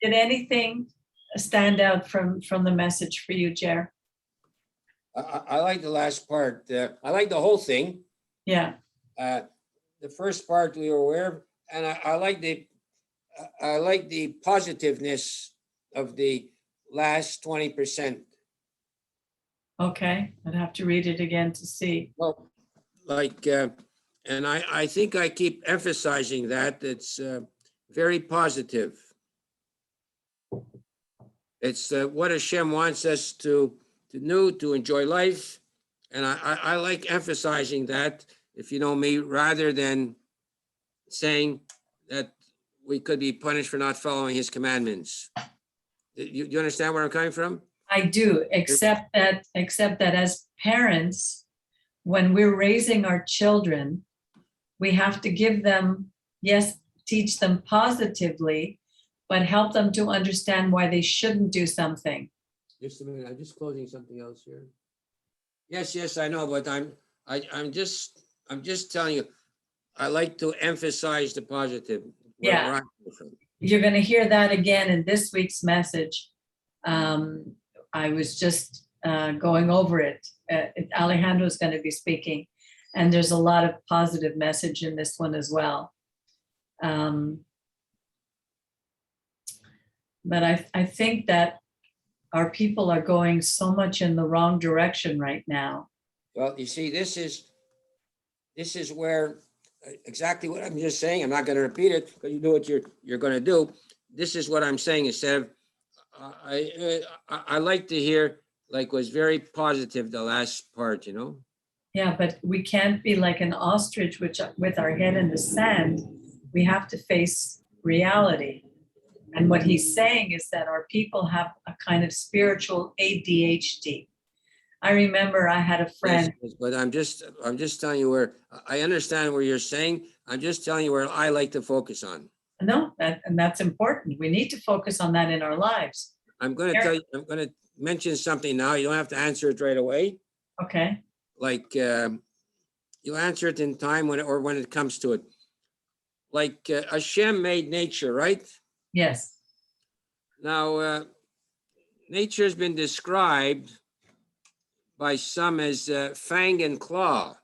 Did anything stand out from the message for you, Jer? I like the last part. I like the whole thing. Yeah. The first part we were aware of, and I like the positiveness of the last 20%. Okay, I'd have to read it again to see. Well, and I think I keep emphasizing that it's very positive. It's what Hashem wants us to do, to enjoy life. And I like emphasizing that, if you know me, rather than saying that we could be punished for not following his commandments. You understand where I'm coming from? I do, except that as parents, when we're raising our children, we have to give them, yes, teach them positively, but help them to understand why they shouldn't do something. Just a minute, I'm just closing something else here. Yes, I know, but I'm just telling you, I like to emphasize the positive. Yeah. You're going to hear that again in this week's message. I was just going over it. Alejandro is going to be speaking, and there's a lot of positive message in this one as well. But I think that our people are going so much in the wrong direction right now. Well, you see, this is where exactly what I'm just saying. I'm not going to repeat it because you do what you're going to do. This is what I'm saying. Instead of I like to hear, like, was very positive the last part, you know. Yeah, but we can't be like an ostrich with our head in the sand. We have to face reality. And what he's saying is that our people have a kind of spiritual ADHD. I remember I had a friend. Yes, but I'm just telling you where I understand where you're saying. I'm just telling you where I like to focus on. No, and that's important. We need to focus on that in our lives. I'm going to tell you, I'm going to mention something now. You don't have to answer it right away. Okay. Like you'll answer it in time when it comes to it. Like Hashem made nature, right? Yes. Now, nature has been described by some as fang and claw.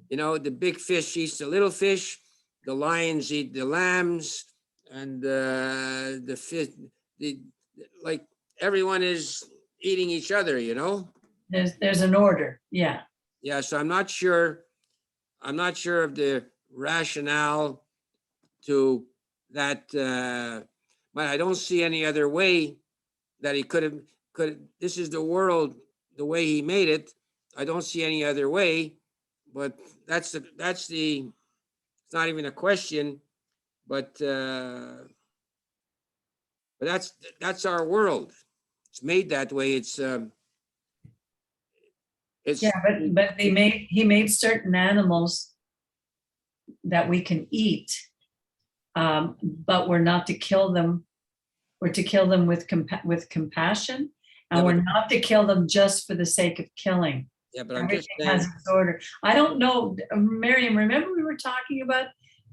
You know, the big fish eats the little fish, the lions eat the lambs, and the fish, like everyone is eating each other, you know? There's an order. Yeah. Yeah, so I'm not sure of the rationale to that, but I don't see any other way that he could this is the world the way he made it. I don't see any other way, but that's it's not even a question, but that's our world. It's made that way. It's yeah, but he made certain animals that we can eat, but we're not to kill them. We're to kill them with compassion, and yeah, we're not to kill them just for the sake of killing. Yeah, but I'm Everything just saying, has its order. I don't know, Miriam. Remember we were talking about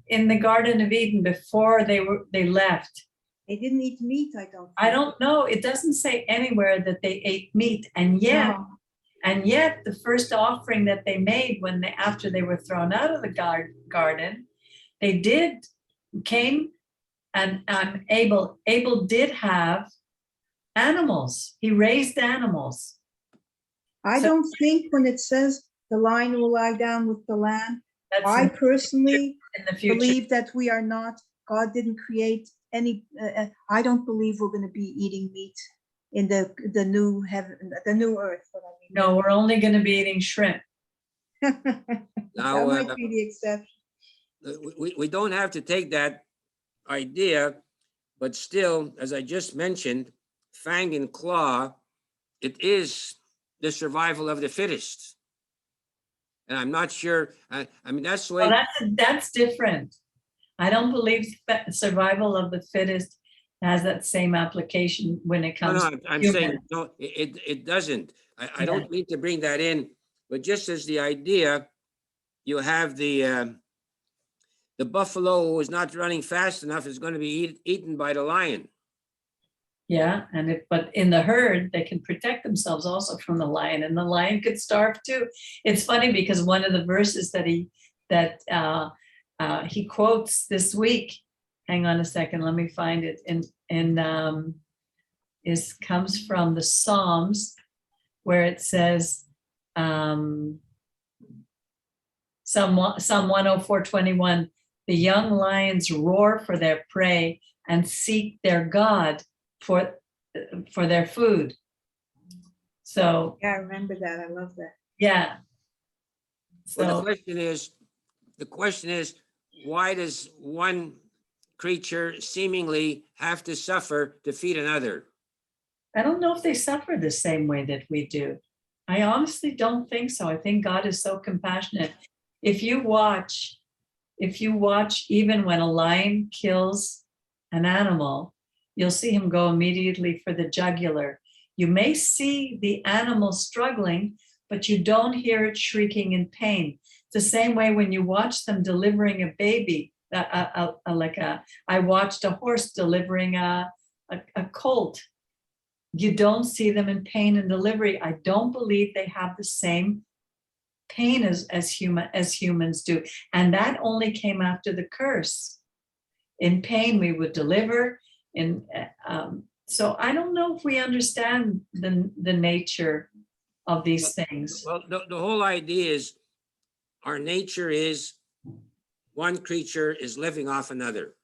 in the Garden of Eden before they left. They didn't eat meat. I don't know. It doesn't say anywhere that they ate meat, and yet. No. And yet, the first offering that they made after they were thrown out of the garden, they came and Abel did have animals. He raised animals. I don't think when it says the lion will lie down with the lamb, I personally believe that we are not. God didn't create any. I don't believe we're going to be eating meat in the new heaven, the new earth. No, we're only going to be eating shrimp. Now, that might be the exception. We don't have to take that idea, but still, as I just mentioned, fang and claw, it is the survival of the fittest. And I'm not sure, I mean, that's the way. Well, that's different. I don't believe survival of the fittest has that same application when it comes to I'm saying, no, it doesn't. I don't mean to bring that in, but just as the idea, you have the buffalo who is not running fast enough is going to be eaten by the lion. Yeah, but in the herd, they can protect themselves also from the lion, and the lion could starve too. It's funny because one of the verses that he quotes this week. Hang on a second, let me find it. Comes from the Psalms, where it says, Psalm 104:21, the young lions roar for their prey and seek their God for their food. So Yeah, I remember that. I love that. yeah. Well, So the question is, why does one creature seemingly have to suffer to feed another? I don't know if they suffer the same way that we do. I honestly don't think so. I think God is so compassionate. If you watch, even when a lion kills an animal, you'll see him go immediately for the jugular. You may see the animal struggling, but you don't hear it shrieking in pain. It's the same way when you watch them delivering a baby, I watched a horse delivering a colt. You don't see them in pain and delivery. I don't believe they have the same pain as humans do. And that only came after the curse. In pain, we would deliver. So I don't know if we understand the nature of these things. Well, the whole idea is our nature is one creature is living off another.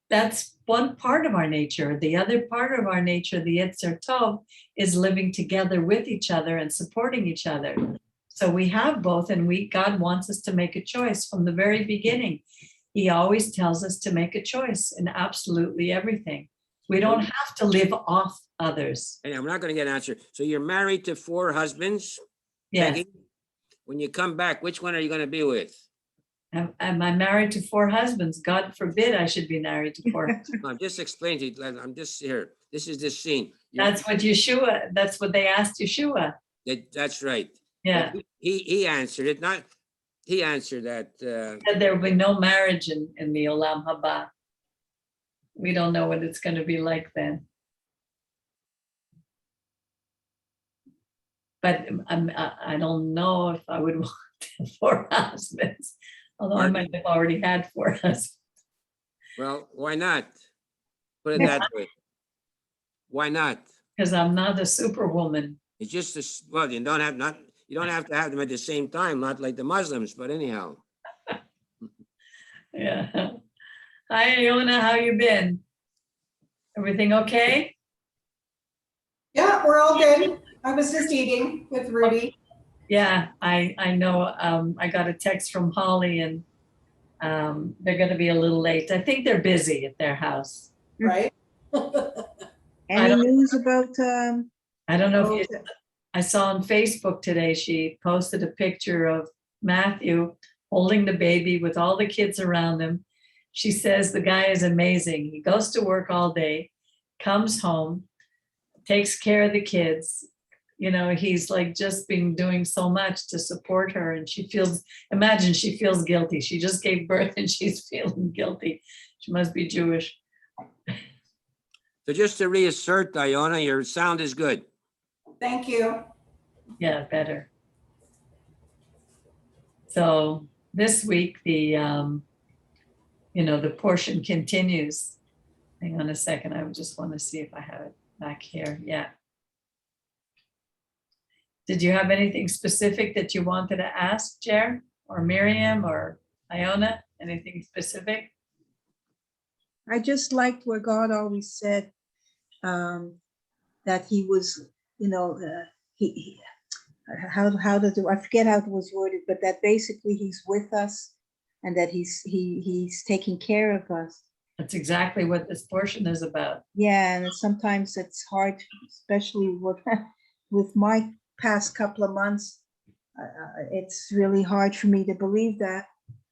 That's one part of our nature. The other part of our nature, the Yetzer Tov, is living together with each other and supporting each other. So we have both, and God wants us to make a choice from the very beginning. He always tells us to make a choice in absolutely everything. We don't have to live off others. And I'm not going to get an answer. So you're married to 4 husbands? Yes. Peggy? When you come back, which one are you going to be with? Am I married to 4 husbands? God forbid I should be married to 4 husbands. I'm just explaining to you. I'm just here. This is this scene. That's what they asked Yeshua. That's right. Yeah. But he answered it. He answered that. There will be no marriage in the Olam Haba. We don't know what it's going to be like then. But I don't know if I would want 4 husbands, although I might have already had 4 husbands. Well, why not? Put it that way. Why not? Because I'm not a superwoman. It's just you don't have to have them at the same time, not like the Muslims, but anyhow. Yeah. Hi, Yona, how you been? Everything okay? Yeah, we're all good. I was just eating with Rudy. Yeah, I know. I got a text from Holly, and they're going to be a little late. I think they're busy at their house. Right? Any news about? I don't know if I saw on Facebook today, she posted a picture of Matthew holding the baby with all the kids around him. She says the guy is amazing. He goes to work all day, comes home, takes care of the kids. You know, he's like just been doing so much to support her, and she feels guilty. She just gave birth and she's feeling guilty. She must be Jewish. So just to reassert, Iona, your sound is good. Thank you. Yeah, better. So this week, the portion continues. Hang on a second. I just want to see if I have it back here. Yeah. Did you have anything specific that you wanted to ask, Jer, or Miriam, or Iona? Anything specific? I just liked where God always said that He was, I forget how it was worded, but that basically He's with us, and that He's taking care of us. That's exactly what this portion is about. Yeah, and sometimes it's hard, especially with my past couple of months. It's really hard for me to believe that,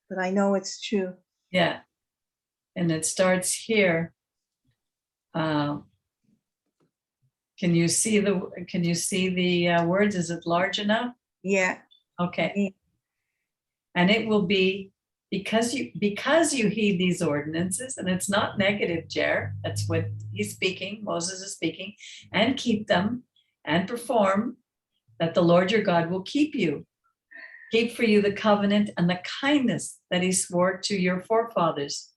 but I know it's true. Yeah, and it starts here. Can you see the words? Is it large enough? Yeah. Okay. And it will be because you heed these ordinances, and it's not negative, Jer, that's what he's speaking, Moses is speaking, and keep them and perform, that the Lord your God will keep you. Keep for you the covenant and the kindness that he swore to your forefathers.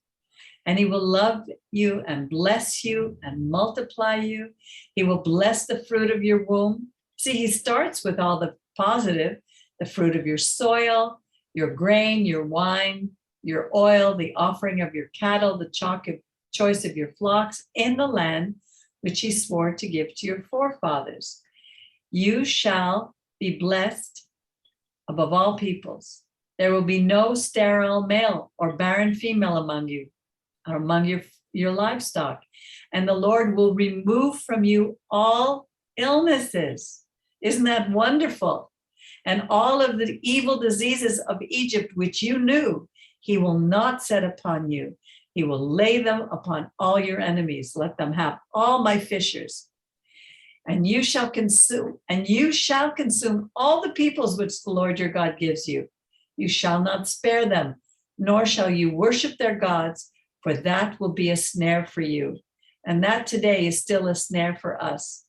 And he will love you and bless you and multiply you. He will bless the fruit of your womb. See, he starts with all the positive, the fruit of your soil, your grain, your wine, your oil, the offering of your cattle, the choice of your flocks in the land which he swore to give to your forefathers. You shall be blessed above all peoples. There will be no sterile male or barren female among you, or among your livestock. And the Lord will remove from you all illnesses. Isn't that wonderful? And all of the evil diseases of Egypt, which you knew, he will not set upon you. He will lay them upon all your enemies. Let them have all my fishers. And you shall consume all the peoples which the Lord your God gives you. You shall not spare them, nor shall you worship their gods, for that will be a snare for you. And that today is still a snare for us.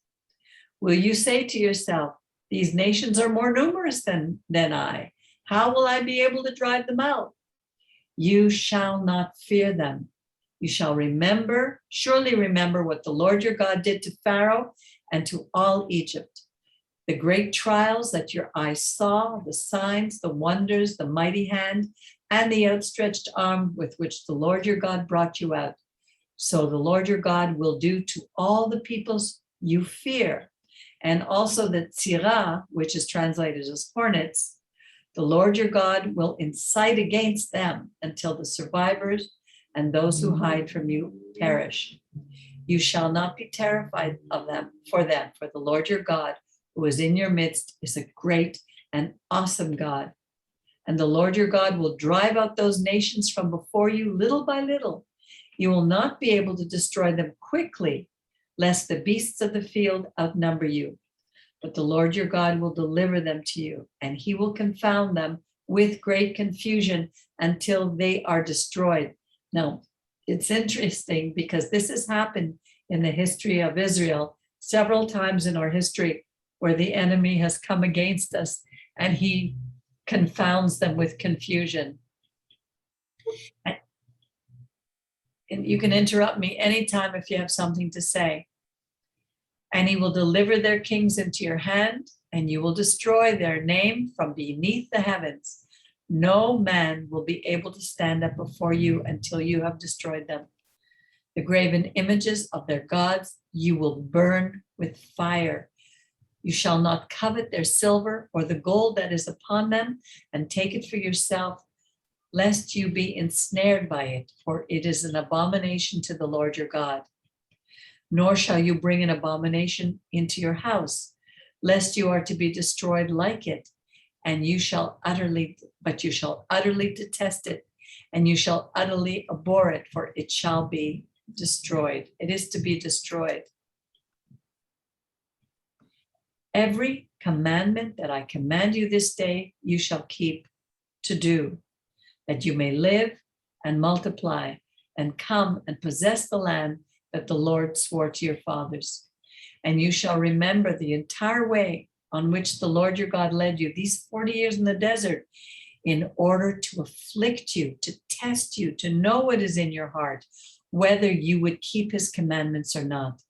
Will you say to yourself, these nations are more numerous than I. How will I be able to drive them out? You shall not fear them. You shall surely remember what the Lord your God did to Pharaoh and to all Egypt. The great trials that your eyes saw, the signs, the wonders, the mighty hand, and the outstretched arm with which the Lord your God brought you out. So the Lord your God will do to all the peoples you fear. And also the tzira, which is translated as hornets, the Lord your God will incite against them until the survivors and those who hide from you perish. You shall not be terrified of them, for the Lord your God, who is in your midst, is a great and awesome God. And the Lord your God will drive out those nations from before you little by little. You will not be able to destroy them quickly, lest the beasts of the field outnumber you. But the Lord your God will deliver them to you, and he will confound them with great confusion until they are destroyed. Now, it's interesting because this has happened in the history of Israel several times in our history where the enemy has come against us and he confounds them with confusion. And you can interrupt me anytime if you have something to say. And he will deliver their kings into your hand, and you will destroy their name from beneath the heavens. No man will be able to stand up before you until you have destroyed them. The graven images of their gods you will burn with fire. You shall not covet their silver or the gold that is upon them, and take it for yourself, lest you be ensnared by it, for it is an abomination to the Lord your God. Nor shall you bring an abomination into your house, lest you are to be destroyed like it, and you shall utterly detest it, and you shall utterly abhor it, for it shall be destroyed. It is to be destroyed. Every commandment that I command you this day, you shall keep to do, that you may live and multiply and come and possess the land that the Lord swore to your fathers. And you shall remember the entire way on which the Lord your God led you these 40 years in the desert, in order to afflict you, to test you, to know what is in your heart, whether you would keep his commandments or not.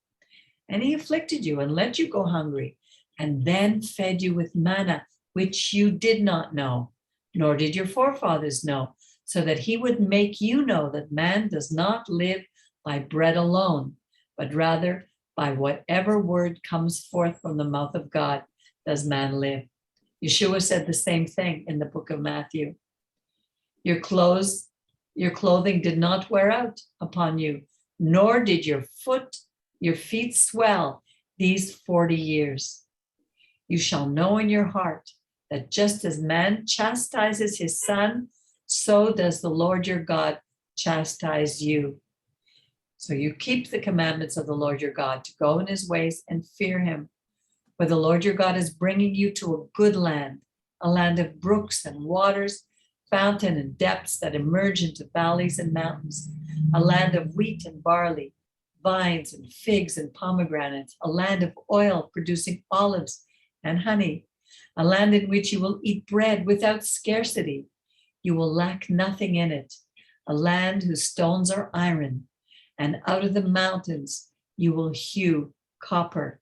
And he afflicted you and let you go hungry, and then fed you with manna, which you did not know, nor did your forefathers know, so that he would make you know that man does not live by bread alone, but rather by whatever word comes forth from the mouth of God does man live. Yeshua said the same thing in the book of Matthew. Your clothing did not wear out upon you, nor did your feet swell these 40 years. You shall know in your heart that just as man chastises his son, so does the Lord your God chastise you. So you keep the commandments of the Lord your God, to go in his ways and fear him. For the Lord your God is bringing you to a good land, a land of brooks and waters, fountain and depths that emerge into valleys and mountains, a land of wheat and barley, vines and figs and pomegranates, a land of oil producing olives and honey, a land in which you will eat bread without scarcity. You will lack nothing in it, a land whose stones are iron, and out of the mountains you will hew copper,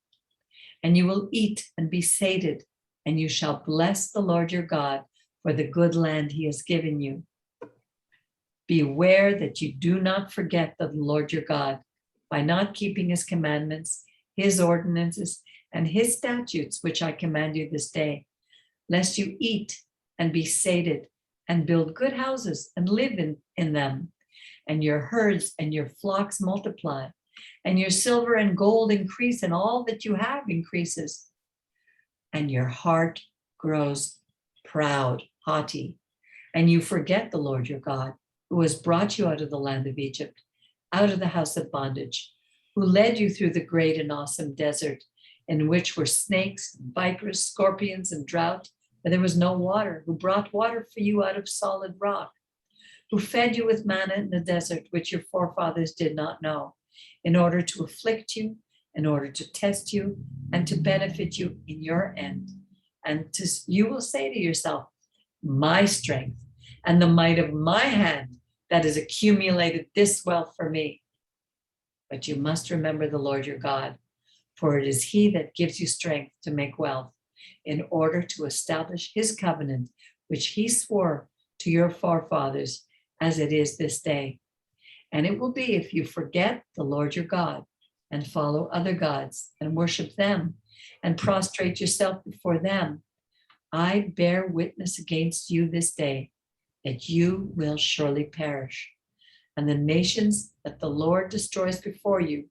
and you will eat and be sated, and you shall bless the Lord your God for the good land he has given you. Beware that you do not forget the Lord your God by not keeping his commandments, his ordinances, and his statutes, which I command you this day, lest you eat and be sated and build good houses and live in them, and your herds and your flocks multiply, and your silver and gold increase, and all that you have increases, and your heart grows proud, haughty, and you forget the Lord your God, who has brought you out of the land of Egypt, out of the house of bondage, who led you through the great and awesome desert, in which were snakes, vipers, scorpions, and drought, where there was no water, who brought water for you out of solid rock, who fed you with manna in the desert, which your forefathers did not know, in order to afflict you, in order to test you, and to benefit you in your end. And you will say to yourself, my strength and the might of my hand that has accumulated this wealth for me. But you must remember the Lord your God, for it is he that gives you strength to make wealth, in order to establish his covenant, which he swore to your forefathers, as it is this day. And it will be, if you forget the Lord your God and follow other gods and worship them and prostrate yourself before them, I bear witness against you this day that you will surely perish. And the nations that the Lord destroys before you,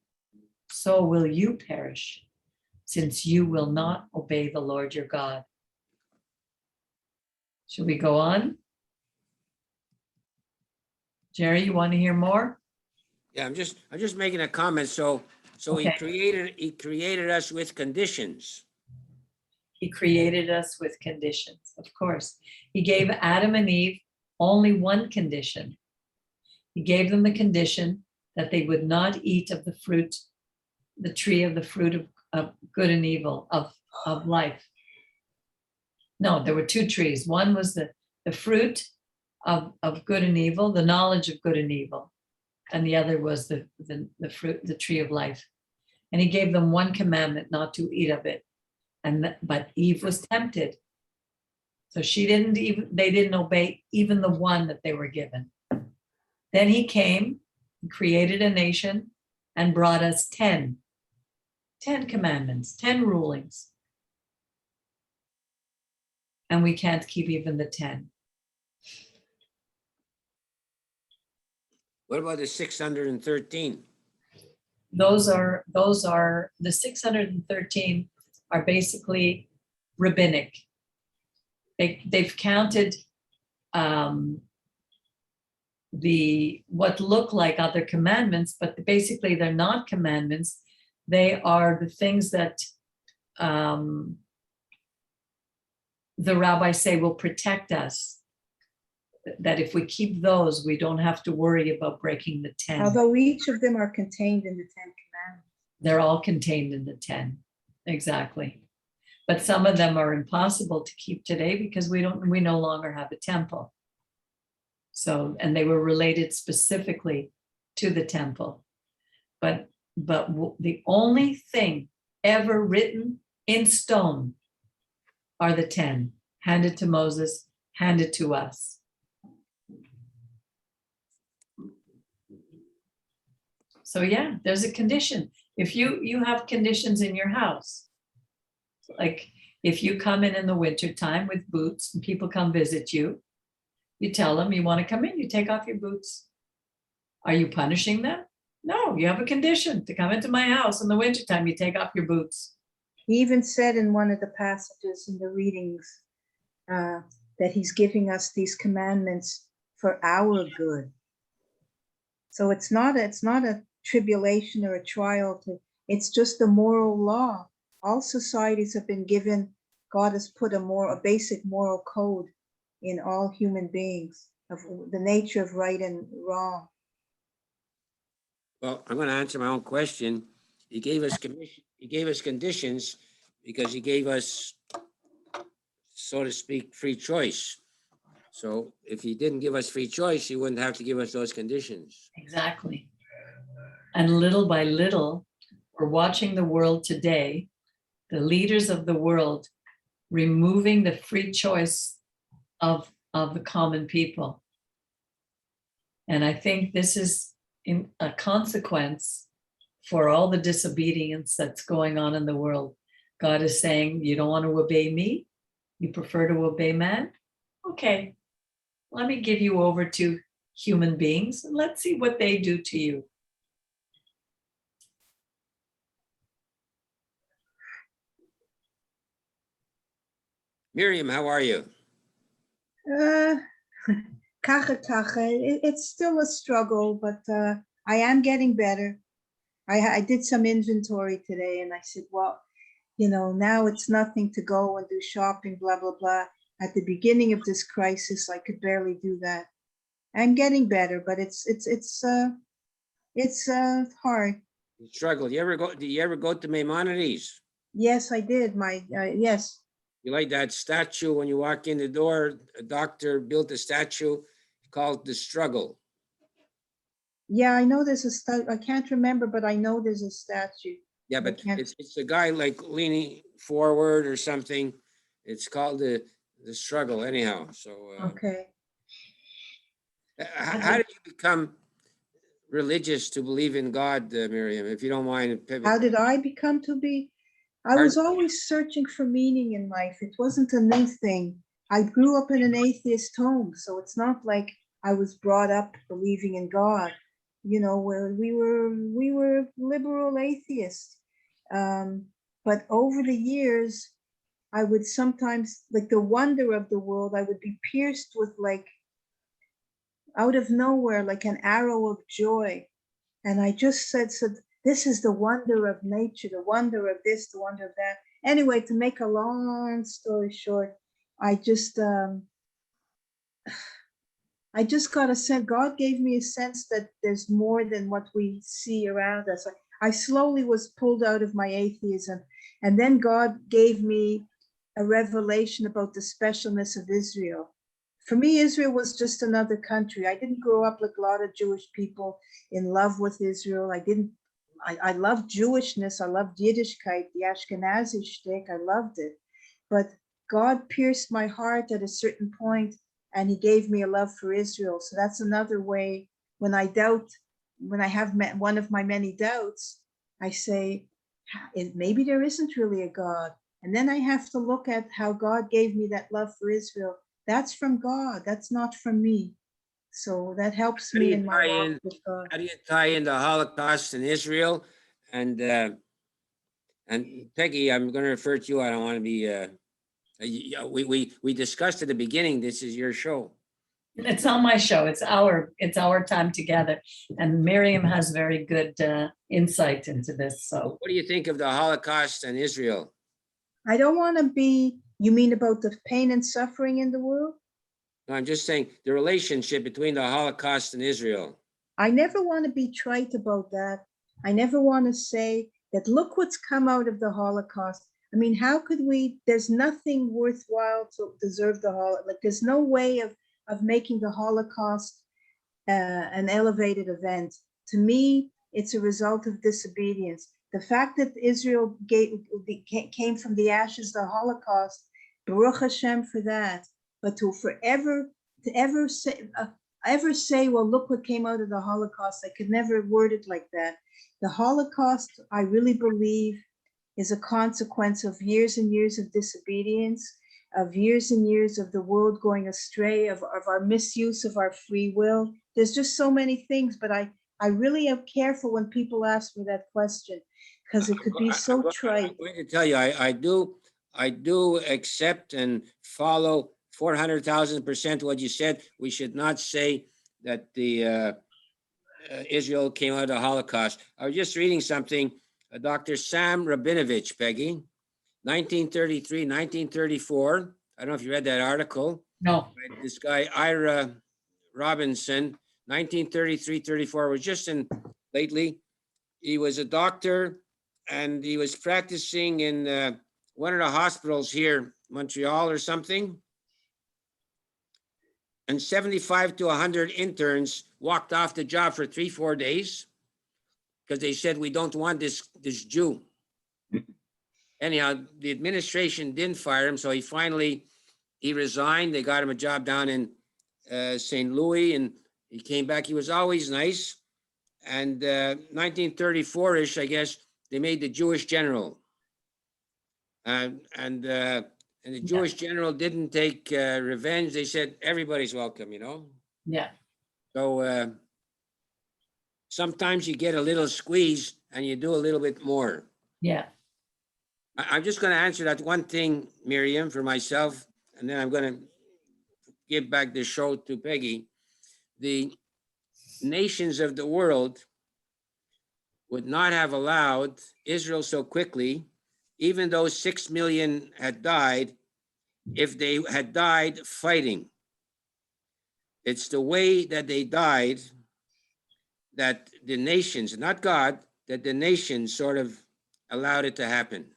so will you perish, since you will not obey the Lord your God. Should we go on? Jerry, you want to hear more? Yeah, I'm just making a comment. So Okay. he created us with conditions. He created us with conditions, of course. He gave Adam and Eve only one condition. He gave them the condition that they would not eat of the fruit, the tree of the fruit of good and evil, of life. No, there were two trees. One was the fruit of good and evil, the knowledge of good and evil. And the other was the fruit, the tree of life. And he gave them one commandment, not to eat of it. But Eve was tempted. So they didn't obey even the one that they were given. Then he came, created a nation, and brought us 10 commandments, 10 rulings. And we can't keep even the 10. What about the 613? Those are the 613 are basically rabbinic. They've counted what look like other commandments, but basically they're not commandments. They are the things that the rabbis say will protect us. That if we keep those, we don't have to worry about breaking the 10. Although each of them are contained in the 10 commandments. They're all contained in the 10, exactly. But some of them are impossible to keep today because we no longer have a temple. So, and they were related specifically to the temple. But the only thing ever written in stone are the 10, handed to Moses, handed to us. So yeah, there's a condition. If you have conditions in your house, like if you come in the wintertime with boots and people come visit you, you tell them you want to come in, you take off your boots. Are you punishing them? No, you have a condition to come into my house in the wintertime, you take off your boots. He even said in one of the passages in the readings that he's giving us these commandments for our good. So it's not a tribulation or a trial. It's just a moral law. All societies have been given, God has put a basic moral code in all human beings, of the nature of right and wrong. Well, I'm going to answer my own question. He gave us conditions because he gave us, so to speak, free choice. So if he didn't give us free choice, he wouldn't have to give us those conditions. Exactly. And little by little, we're watching the world today, the leaders of the world removing the free choice of the common people. And I think this is in a consequence for all the disobedience that's going on in the world. God is saying, you don't want to obey me? You prefer to obey man? Okay, let me give you over to human beings and let's see what they do to you. Miriam, how are you? It's still a struggle, but I am getting better. I did some inventory today and I said, well, now it's nothing to go and do shopping, blah, blah, blah. At the beginning of this crisis, I could barely do that. I'm getting better, but it's hard. You struggle. Do you ever go to Maimonides? Yes, I did. Yes. You like that statue when you walk in the door? A doctor built a statue called The Struggle. Yeah, I know there's a statue. I can't remember, but I know there's a statue. Yeah, but it's a guy like leaning forward or something. It's called the Struggle anyhow. So okay. How did you become religious to believe in God, Miriam? If you don't mind. How did I become to be? I was always searching for meaning in life. It wasn't a new thing. I grew up in an atheist home, so it's not like I was brought up believing in God. Where we were liberal atheists. But over the years, I would sometimes, like the wonder of the world, I would be pierced with like out of nowhere, like an arrow of joy. And I just said, this is the wonder of nature, the wonder of this, the wonder of that. Anyway, to make a long story short, I just got a sense, God gave me a sense that there's more than what we see around us. I slowly was pulled out of my atheism. And then God gave me a revelation about the specialness of Israel. For me, Israel was just another country. I didn't grow up like a lot of Jewish people in love with Israel. I loved Jewishness. I loved Yiddishkeit, the Ashkenazi shtick. I loved it. But God pierced my heart at a certain point, and he gave me a love for Israel. So that's another way when I have one of my many doubts, I say, maybe there isn't really a God. And then I have to look at how God gave me that love for Israel. That's from God. That's not from me. So that helps me in my walk with God. How do you tie in the Holocaust in Israel? And Peggy, I'm going to refer to you. I don't want to be. We discussed at the beginning. This is your show. It's not my show. It's our time together. And Miriam has very good insight into this. So, what do you think of the Holocaust and Israel? I don't want to be. You mean about the pain and suffering in the world? No, I'm just saying the relationship between the Holocaust and Israel. I never want to be trite about that. I never want to say that, look what's come out of the Holocaust. I mean, how could we, there's nothing worthwhile to deserve the Holocaust. Like there's no way of making the Holocaust an elevated event. To me, it's a result of disobedience. The fact that Israel came from the ashes of the Holocaust, Baruch Hashem for that. But to ever say, well, look what came out of the Holocaust, I could never word it like that. The Holocaust, I really believe, is a consequence of years and years of disobedience, of years and years of the world going astray, of our misuse of our free will. There's just so many things, but I really am careful when people ask me that question, because it could be so trite. I'm going to tell you, I do accept and follow 400,000% what you said. We should not say that the Israel came out of the Holocaust. I was just reading something. Dr. Sam Rabinovich, Peggy, 1933, 1934. I don't know if you read that article. No. by this guy, Ira Robinson, 1933-34, was just in lately. He was a doctor and he was practicing in one of the hospitals here, Montreal or something. And 75 to 100 interns walked off the job for 3-4 days because they said, we don't want this Jew. Anyhow, the administration didn't fire him, so he resigned. They got him a job down in St. Louis, and he came back. He was always nice. And 1934-ish, I guess, they made the Jewish general. And the Jewish general didn't take revenge. They said, everybody's welcome, you know? Yeah. So sometimes you get a little squeeze and you do a little bit more. Yeah. I'm just going to answer that one thing, Miriam, for myself, and then I'm going to give back the show to Peggy. The nations of the world would not have allowed Israel so quickly, even though 6 million had died, if they had died fighting. It's the way that they died that the nations, not God, that the nations sort of allowed it to happen.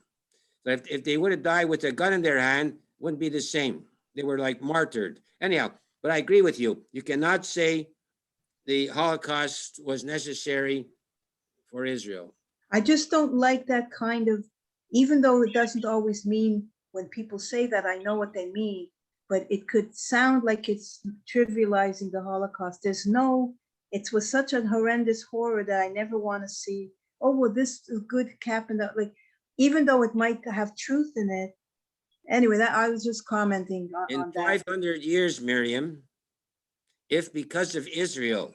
But if they would have died with a gun in their hand, wouldn't be the same. They were like martyred. Anyhow, but I agree with you. You cannot say the Holocaust was necessary for Israel. I just don't like that kind of, even though it doesn't always mean, when people say that, I know what they mean, but it could sound like it's trivializing the Holocaust. It was such a horrendous horror that I never want to see, oh, well, this is good happened. Like, even though it might have truth in it. Anyway, I was just commenting on that. In 500 years, Miriam, if because of Israel,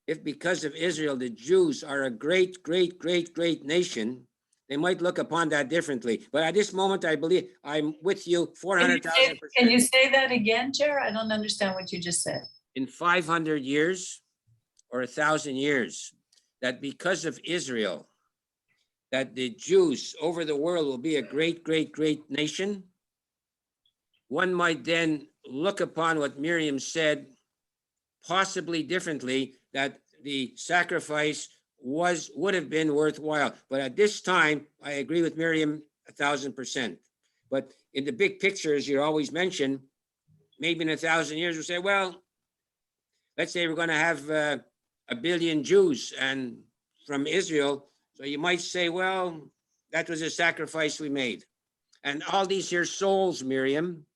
the Jews are a great, great, great, great nation, they might look upon that differently. But at this moment, I believe I'm with you 400,000%. Can you say that again, Chair? I don't understand what you just said. In 500 years or 1,000 years, that because of Israel, that the Jews over the world will be a great, great, great nation. One might then look upon what Miriam said possibly differently, that the sacrifice would have been worthwhile. But at this time, I agree with Miriam 1,000%. But in the big picture, as you always mention, maybe in 1,000 years, we'll say, well, let's say we're going to have 1 billion Jews and from Israel. So you might say, well, that was a sacrifice we made. And all these here souls, Miriam,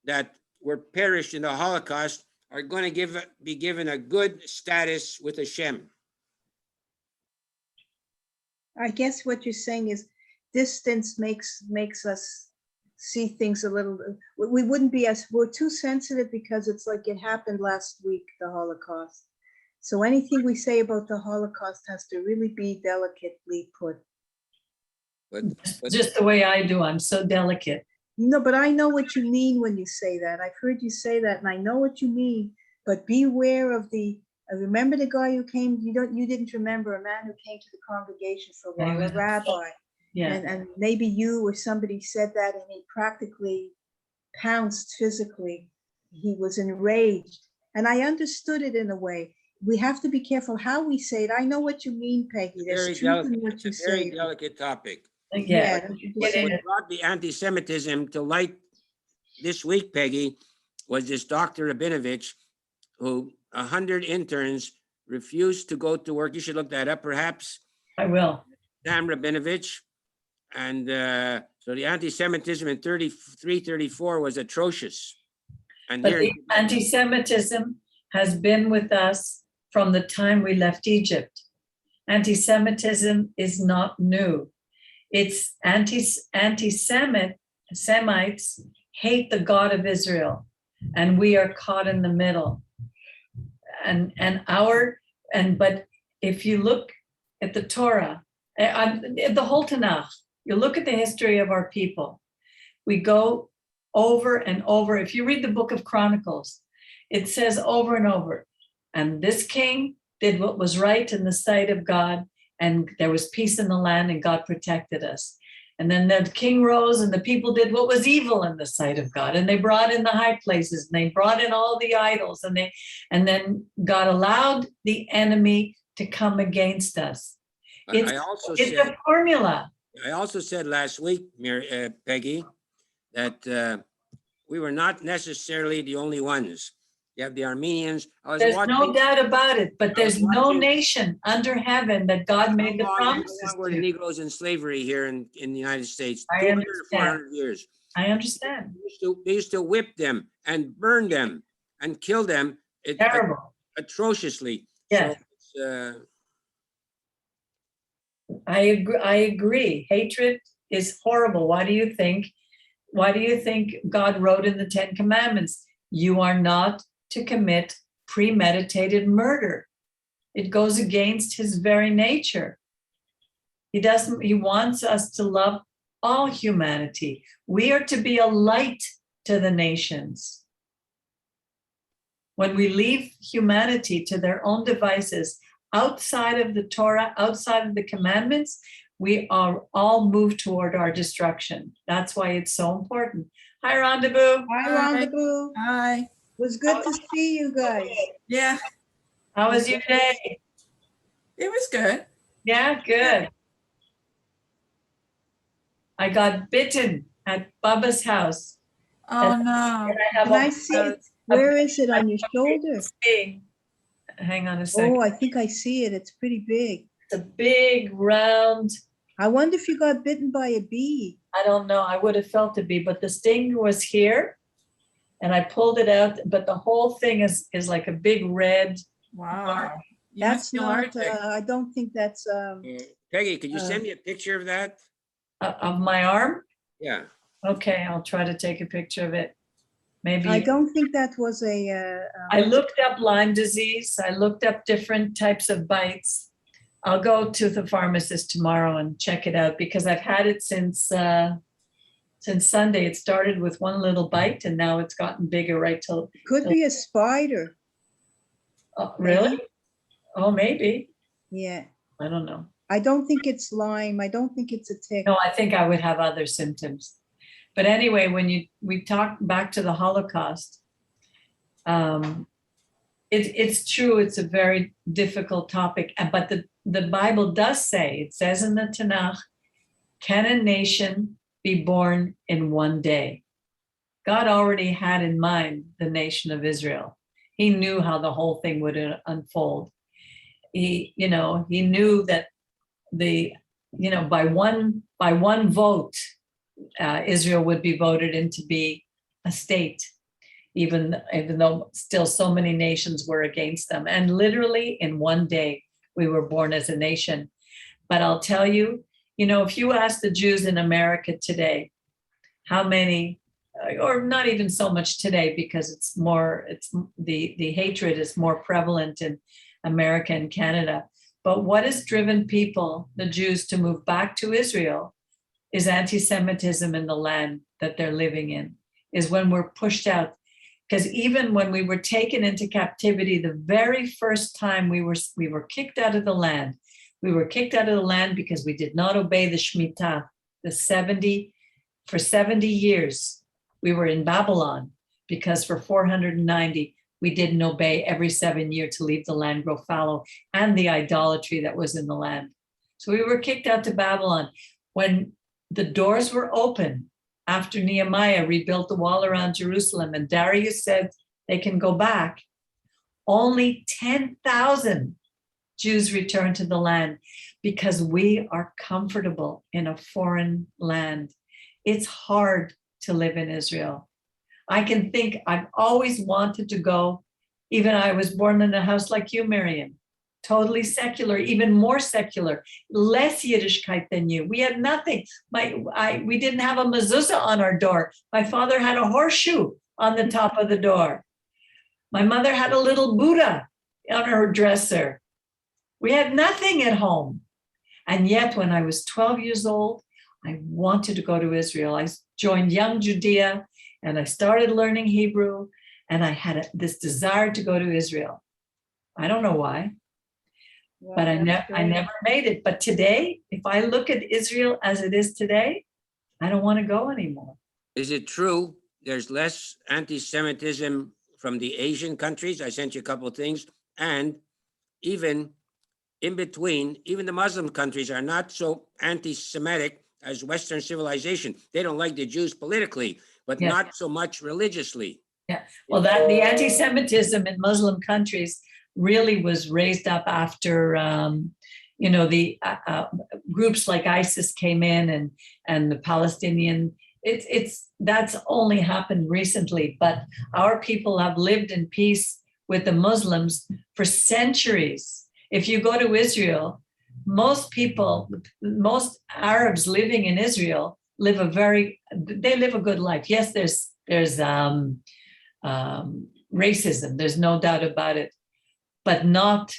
that were perished in the Holocaust are going to be given a good status with Hashem. I guess what you're saying is distance makes us see things a little, we wouldn't be we're too sensitive because it's like it happened last week, the Holocaust. So anything we say about the Holocaust has to really be delicately put. But Just the way I do, I'm so delicate. No, but I know what you mean when you say that. I've heard you say that and I know what you mean, but beware of remember the guy who came, you didn't remember, a man who came to the congregation for a while, a rabbi. Yeah. And maybe you or somebody said that and he practically pounced physically. He was enraged. And I understood it in a way. We have to be careful how we say it. I know what you mean, Peggy. There's truth in what you say. Very delicate topic. Yeah. What brought the anti-Semitism to light this week, Peggy, was this Dr. Rabinovich, who 100 interns refused to go to work. You should look that up, perhaps. I will. Sam Rabinovich. And so the anti-Semitism in 33, 34 was atrocious. And but the anti-Semitism has been with us from the time we left Egypt. Anti-Semitism is not new. It's Semites hate the God of Israel, and we are caught in the middle. But if you look at the Torah, the whole Tanakh, you look at the history of our people, we go over and over. If you read the book of Chronicles, it says over and over, and this king did what was right in the sight of God, and there was peace in the land, and God protected us. And then the king rose and the people did what was evil in the sight of God. And they brought in the high places and they brought in all the idols. And then God allowed the enemy to come against us. It's a formula. I also said last week, Peggy, that we were not necessarily the only ones. You have the Armenians. There's no doubt about it, but there's no nation under heaven that God made the promises to. How long were the Negroes in slavery here in the United States? I 200 understand. or 400 years. I understand. They used to whip them and burn them and kill them. Terrible. Atrociously. Yes. So I agree. Hatred is horrible. Why do you think God wrote in the 10 Commandments, you are not to commit premeditated murder? It goes against his very nature. He wants us to love all humanity. We are to be a light to the nations. When we leave humanity to their own devices, outside of the Torah, outside of the commandments, we are all moved toward our destruction. That's why it's so important. Hi, Rendezvous. Hi, Rendezvous. Hi. It was good to see you guys. Yeah, How was your day? it was good. Yeah, good. I got bitten at Bubba's house. Oh, no. And I have Can I see it? Where is it on your shoulder? Hang on a second. Oh, I think I see it. It's pretty big. It's a big round. I wonder if you got bitten by a bee. I don't know. I would have felt a bee, but the sting was here and I pulled it out, but the whole thing is like a big red. Wow. You That's must feel not, Arctic. I don't think that's, Peggy, could you send me a picture of that? Of my arm? Yeah. Okay, I'll try to take a picture of it. Maybe. I don't think that was I looked up Lyme disease. I looked up different types of bites. I'll go to the pharmacist tomorrow and check it out because I've had it since Sunday. It started with one little bite and now it's gotten bigger right till. could be a spider. Oh, really? Oh, maybe. Yeah. I don't know. I don't think it's Lyme. I don't think it's a tick. No, I think I would have other symptoms. But anyway, when we talk back to the Holocaust, it's true, it's a very difficult topic, but the Bible does say, it says in the Tanakh, can a nation be born in one day? God already had in mind the nation of Israel. He knew how the whole thing would unfold. He knew that by one vote, Israel would be voted in to be a state, even though still so many nations were against them. And literally in one day, we were born as a nation. But I'll tell you, if you ask the Jews in America today, how many, or not even so much today, because the hatred is more prevalent in America and Canada. But what has driven people, the Jews, to move back to Israel is anti-Semitism in the land that they're living in, is when we're pushed out. Because even when we were taken into captivity, the very first time we were kicked out of the land, we were kicked out of the land because we did not obey the Shemitah, for 70 years, we were in Babylon because for 490, we didn't obey every 7 years to leave the land grow fallow and the idolatry that was in the land. So we were kicked out to Babylon. When the doors were open after Nehemiah rebuilt the wall around Jerusalem and Darius said they can go back, only 10,000 Jews returned to the land because we are comfortable in a foreign land. It's hard to live in Israel. I can think I've always wanted to go. Even I was born in a house like you, Miriam, totally secular, even more secular, less Yiddishkeit than you. We had nothing. We didn't have a mezuzah on our door. My father had a horseshoe on the top of the door. My mother had a little Buddha on her dresser. We had nothing at home. And yet when I was 12 years old, I wanted to go to Israel. I joined Young Judea and I started learning Hebrew and I had this desire to go to Israel. I don't know why. but I that's great. never made it. But today, if I look at Israel as it is today, I don't want to go anymore. Is it true there's less anti-Semitism from the Asian countries? I sent you a couple of things. And even in between, even the Muslim countries are not so anti-Semitic as Western civilization. They don't like the Jews politically, but Yeah. not so much religiously. Yeah, well, that the anti-Semitism in Muslim countries really was raised up after, the groups like ISIS came in and the Palestinian. That's only happened recently, but our people have lived in peace with the Muslims for centuries. If you go to Israel, most most Arabs living in Israel live a good life. Yes, there's racism. There's no doubt about it, but not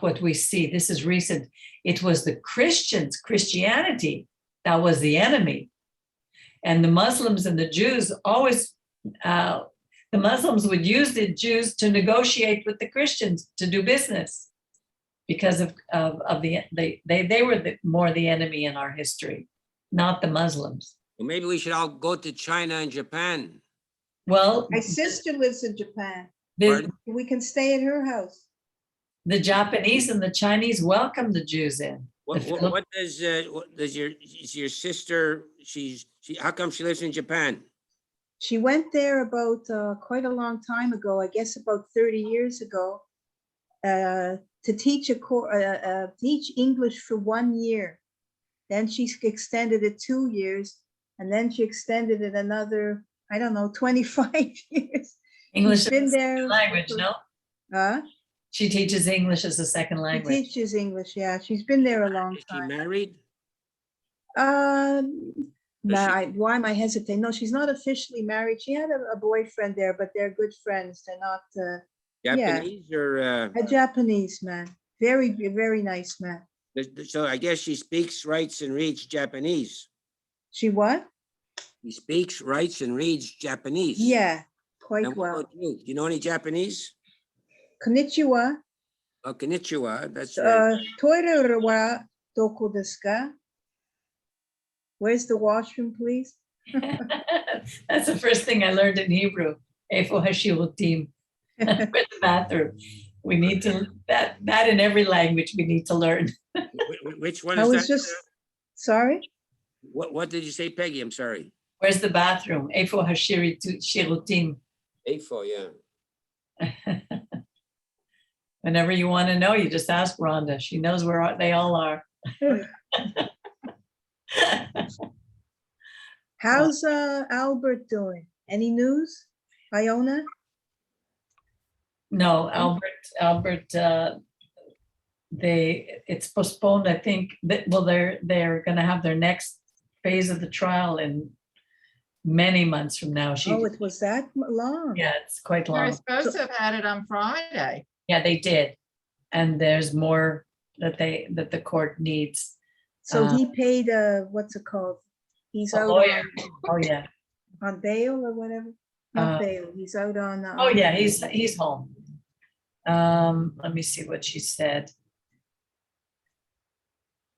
what we see. This is recent. It was the Christianity that was the enemy, and the Muslims and the Jews always. The Muslims would use the Jews to negotiate with the Christians to do business, because of they were more the enemy in our history, not the Muslims. Well, maybe we should all go to China and Japan. Well, My sister lives in Japan. Pardon? We can stay at her house. the Japanese and the Chinese welcome the Jews in. What does your sister? How come she lives in Japan? She went there about quite a long time ago, I guess about 30 years ago, to teach teach English for 1 year. Then she extended it 2 years, and then she extended it another, I don't know, 25 years. English She's been is a there second language, no? Huh? She teaches English as a second She language. teaches English, yeah. She's been there a long Is she time. married? Why am I hesitating? No, she's not officially married. She had a boyfriend there, but they're good friends. They're not, Japanese or? a Japanese man. Very, very nice man. So I guess she speaks, writes, and reads Japanese. She what? She speaks, writes, and reads Japanese. Yeah, quite And what well. about you? Do you know any Japanese? Konnichiwa. Oh, konnichiwa. That's right. Toire wa doko desu ka? Where's the washroom, please? That's the first thing I learned in Hebrew. Eifo hashivotim. Where's the bathroom? We need to, that in every language we need to learn. Which one I is was that? just, sorry? What did you say, Peggy? I'm sorry. Where's the bathroom? Eifo hashirutim. A4, yeah. Whenever you want to know, you just ask Rhonda. She knows where they all are. How's Albert doing? Any news? Iona? No, Albert, it's postponed, I think, they're gonna have their next phase of the trial in many months from now. Oh, it was that long? Yeah, it's quite They were long. supposed to have had it on Friday. Yeah, they did. And there's more that the court needs. So he paid what's it called? He's A out lawyer. Oh, yeah. on bail or whatever? Not bail, he's out on. Oh, yeah, he's home. Let me see what she said.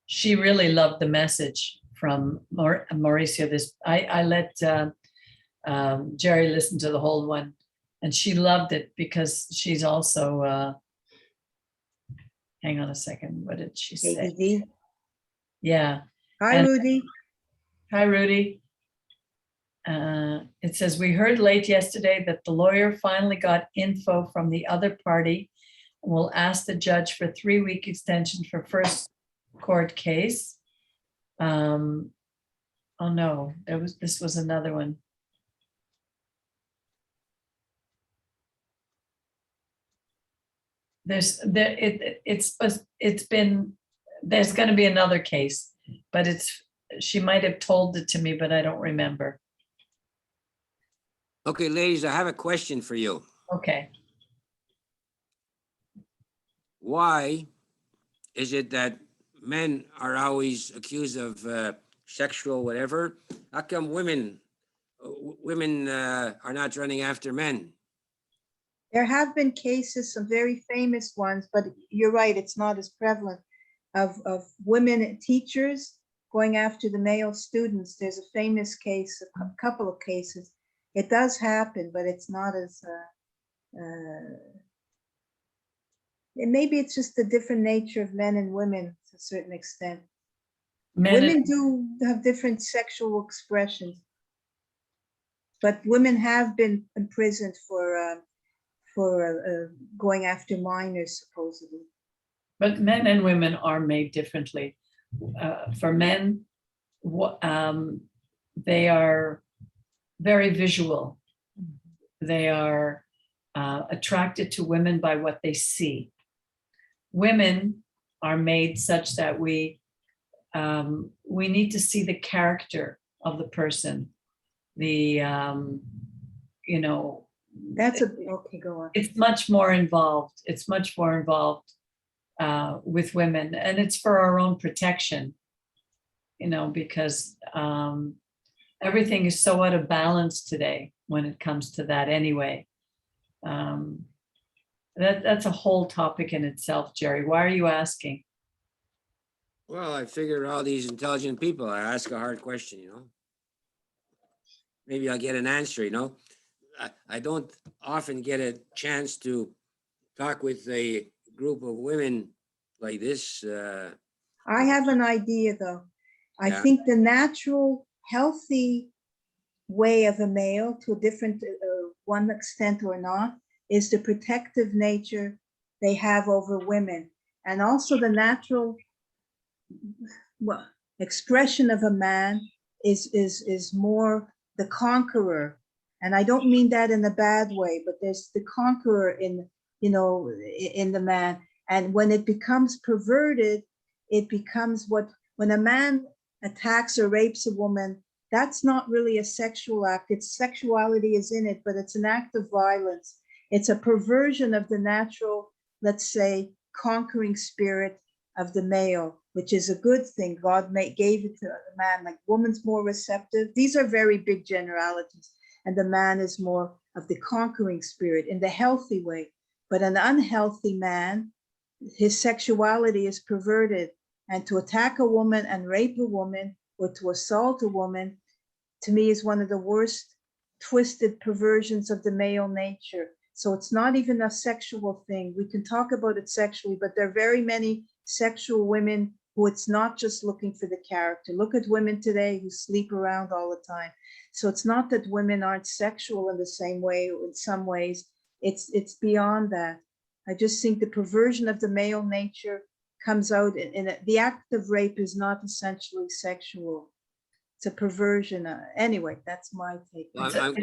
She really loved the message from Mauricio. I let Jerry listen to the whole one, and she loved it because she's also, hang on a second, what did she say? ADD. Yeah. Hi, And- Rudy. Hi, Rudy. It says, we heard late yesterday that the lawyer finally got info from the other party and will ask the judge for a 3-week extension for first court case. Oh no, this was another one. There's going to be another case, but she might have told it to me, but I don't remember. Okay, ladies, I have a question for you. Okay. Why is it that men are always accused of sexual whatever? How come women are not running after men? There have been cases, some very famous ones, but you're right, it's not as prevalent, of women teachers going after the male students. There's a famous case, a couple of cases. It does happen, but it's not as, maybe it's just the different nature of men and women to a certain extent. Women do have different sexual expressions, but women have been imprisoned for going after minors, supposedly. But men and women are made differently. For men, they are very visual. They are attracted to women by what they see. Women are made such that we need to see the character of the person. That's okay, go on. It's much more involved. It's much more involved with women, and it's for our own protection, because everything is so out of balance today when it comes to that anyway. That's a whole topic in itself, Jerry. Why are you asking? Well, I figure all these intelligent people, I ask a hard question, Maybe I'll get an answer, I don't often get a chance to talk with a group of women like this. I have an idea, though. I Yeah. think the natural, healthy way of a male, to a different one extent or not, is the protective nature they have over women, and also the natural expression of a man is more the conqueror. And I don't mean that in a bad way, but there's the conqueror in the man. And when it becomes perverted, it becomes when a man attacks or rapes a woman, that's not really a sexual act. Its sexuality is in it, but it's an act of violence. It's a perversion of the natural, let's say, conquering spirit of the male, which is a good thing. God gave it to the man. Like, woman's more receptive. These are very big generalities. And the man is more of the conquering spirit in the healthy way. But an unhealthy man, his sexuality is perverted. And to attack a woman and rape a woman or to assault a woman, to me, is one of the worst twisted perversions of the male nature. So it's not even a sexual thing. We can talk about it sexually, but there are very many sexual women who it's not just looking for the character. Look at women today who sleep around all the time. So it's not that women aren't sexual in the same way, in some ways. It's beyond that. I just think the perversion of the male nature comes out in the act of rape is not essentially sexual. It's a perversion. Anyway, that's my take. I'm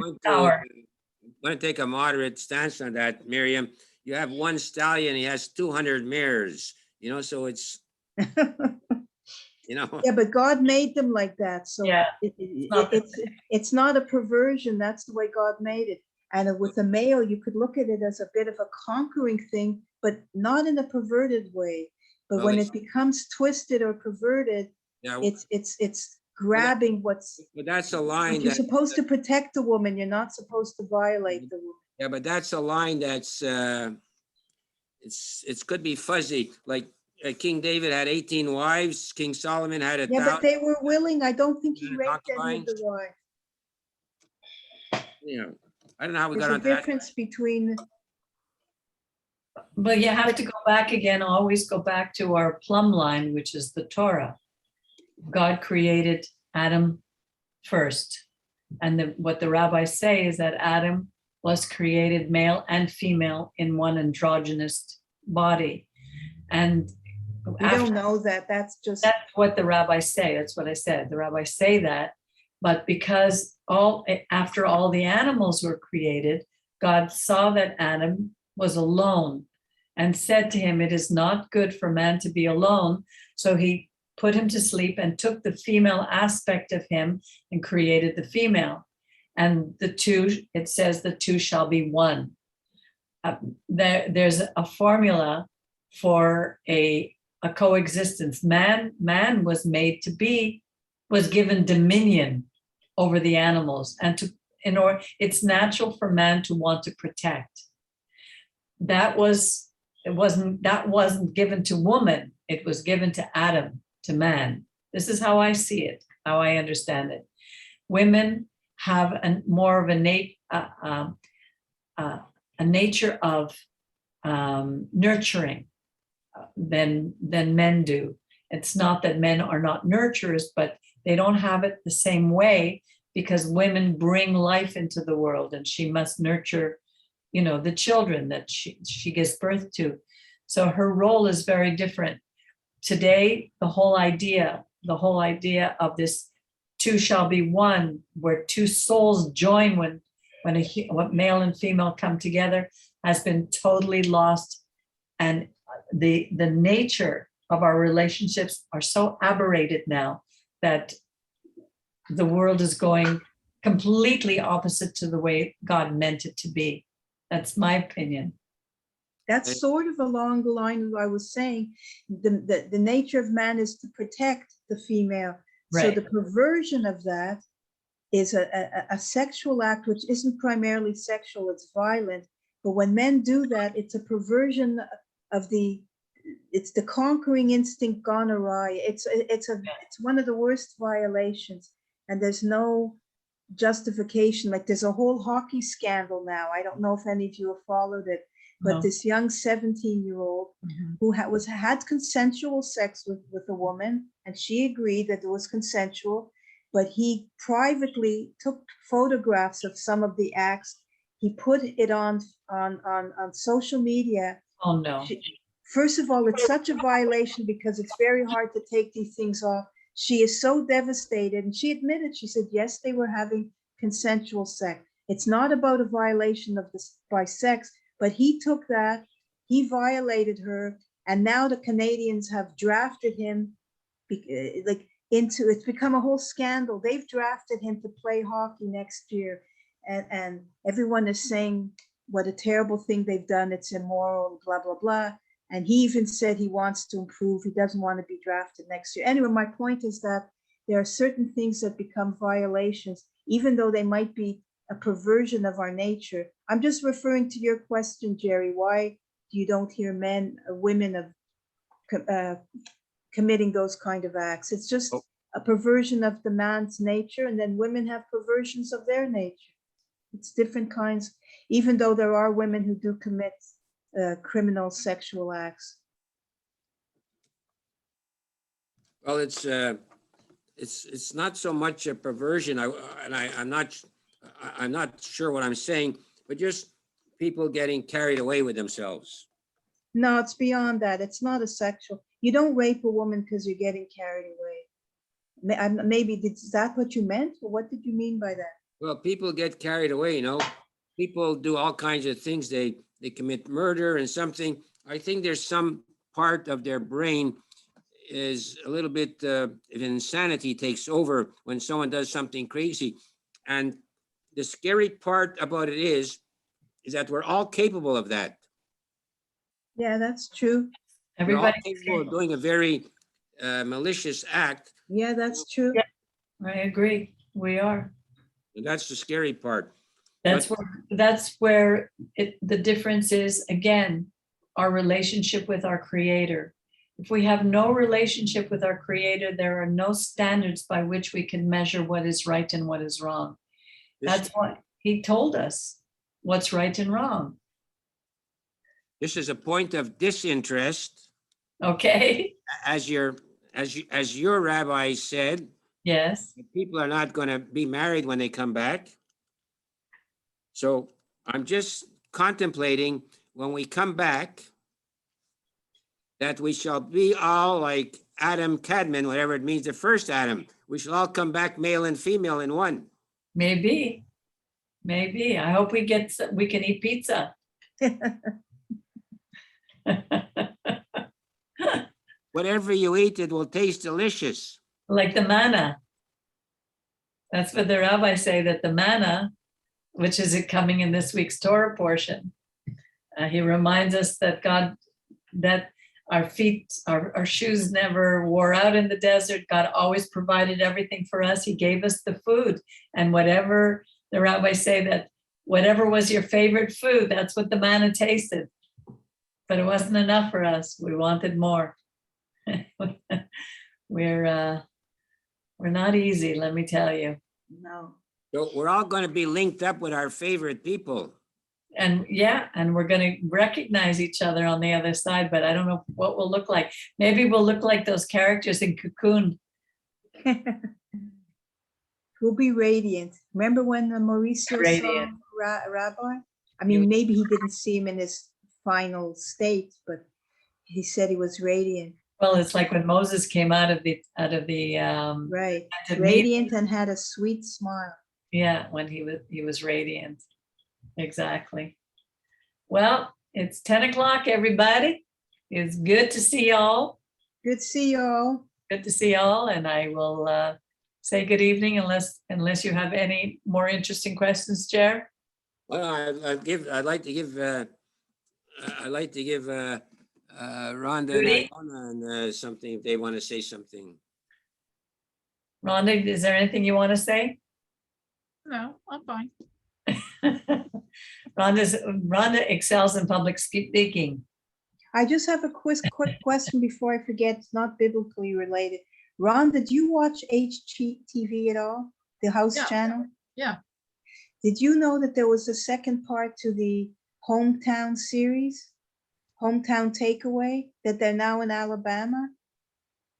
going to take a moderate stance on that, Miriam. You have one stallion, he has 200 mares, so it's, Yeah, but God made them like that. So Yeah. it's not a perversion. That's the way God made it. And with a male, you could look at it as a bit of a conquering thing, but not in a perverted way. But when it becomes twisted or perverted, it's grabbing what's. But that's a line You're supposed to protect the woman. You're not supposed to violate the woman. Yeah, but that's a line that's it could be fuzzy. Like King David had 18 wives. King Solomon had 1,000. Yeah, but they were willing. I don't think he raped any of the wives. I don't know how we There's got a on that. difference between. But you have to go back again, always go back to our plumb line, which is the Torah. God created Adam first. And what the rabbis say is that Adam was created male and female in one androgynous body. And We don't know that. That's what the rabbis say. That's what I said. The rabbis say that. But because after all the animals were created, God saw that Adam was alone and said to him, "It is not good for man to be alone." So he put him to sleep and took the female aspect of him and created the female. And the two, it says the two shall be one. There's a formula for a coexistence. Man was made to be, was given dominion over the animals, and it's natural for man to want to protect. that wasn't given to woman. It was given to Adam, to man. This is how I see it, how I understand it. Women have more of a nature of nurturing than men do. It's not that men are not nurturers, but they don't have it the same way, because women bring life into the world, and she must nurture, the children that she gives birth to. So her role is very different. Today, the whole idea of this two shall be one, where two souls join when male and female come together, has been totally lost. And the nature of our relationships are so aberrated now that the world is going completely opposite to the way God meant it to be. That's my opinion. That's sort of along the line of what I was saying. The nature of man is to protect the female. Right. So the perversion of that is a sexual act, which isn't primarily sexual, it's violent. But when men do that, it's a perversion of it's the conquering instinct gone awry. It's one of the worst violations, and there's no justification. Like, there's a whole hockey scandal now. I don't know if any of you have followed it, but No. this young 17-year-old who had consensual sex with a woman, and she agreed that it was consensual, but he privately took photographs of some of the acts. He put it on social media. Oh no. First of all, it's such a violation because it's very hard to take these things off. She is so devastated, and she admitted, she said, yes, they were having consensual sex. It's not about a violation of this by sex, but he took that, he violated her, and now the Canadians have drafted him it's become a whole scandal. They've drafted him to play hockey next year, and everyone is saying what a terrible thing they've done. It's immoral, blah, blah, blah. And he even said he wants to improve. He doesn't want to be drafted next year. Anyway, my point is that there are certain things that become violations, even though they might be a perversion of our nature. I'm just referring to your question, Jerry. Why you don't hear women of committing those kind of acts? It's just a perversion of the man's nature, and then women have perversions of their nature. It's different kinds, even though there are women who do commit criminal sexual acts. Well, it's not so much a perversion, I'm not sure what I'm saying, but just people getting carried away with themselves. No, it's beyond that. It's not a sexual. You don't rape a woman because you're getting carried away. Maybe is that what you meant, or what did you mean by that? Well, people get carried away, People do all kinds of things. They commit murder and something. I think there's some part of their brain is a little bit of insanity takes over when someone does something crazy. And the scary part about it is that we're all capable of that. Yeah, that's true. We're all Everybody. capable of doing a very malicious act. Yeah, that's true. Yeah. I agree. We are. And that's the scary part. That's where the difference is, again, our relationship with our Creator. If we have no relationship with our Creator, there are no standards by which we can measure what is right and what is wrong. That's what He told us, what's right and wrong. This is a point of disinterest. Okay. As your rabbi said, Yes. people are not going to be married when they come back. So I'm just contemplating when we come back that we shall be all like Adam Cadman, whatever it means, the first Adam. We shall all come back male and female in one. Maybe. I hope we can eat pizza. Whatever you eat, it will taste delicious. Like the manna. That's what the rabbis say, that the manna, which is it coming in this week's Torah portion, he reminds us that that our feet, our shoes never wore out in the desert. God always provided everything for us. He gave us the food. And whatever the rabbis say, that whatever was your favorite food, that's what the manna tasted. but it wasn't enough for us. We wanted more. We're not easy, let me tell you. No. So we're all going to be linked up with our favorite people. And yeah, and we're going to recognize each other on the other side, but I don't know what we'll look like. Maybe we'll look like those characters in Cocoon. We'll be radiant. Remember when Mauricio Radiant. saw Rabbi? I mean, maybe he didn't see him in his final state, but he said he was radiant. Well, it's like when Moses came out of the Right. to meet- Radiant and had a sweet smile. yeah, when he was radiant. Exactly. Well, it's 10 o'clock, everybody. It's good to see y'all. Good to see you all. Good to see y'all, and I will say good evening unless you have any more interesting questions, Jer. Well, I'd like to give Rhonda Rudy? and something if they want to say something. Rhonda, is there anything you want to say? No, I'm fine. Rhonda excels in public speaking. I just have a quick question before I forget. It's not biblically related. Ron, did you watch HGTV at all? The House Yeah. channel? Yeah. Did you know that there was a second part to the Hometown series? Hometown Takeaway, that they're now in Alabama?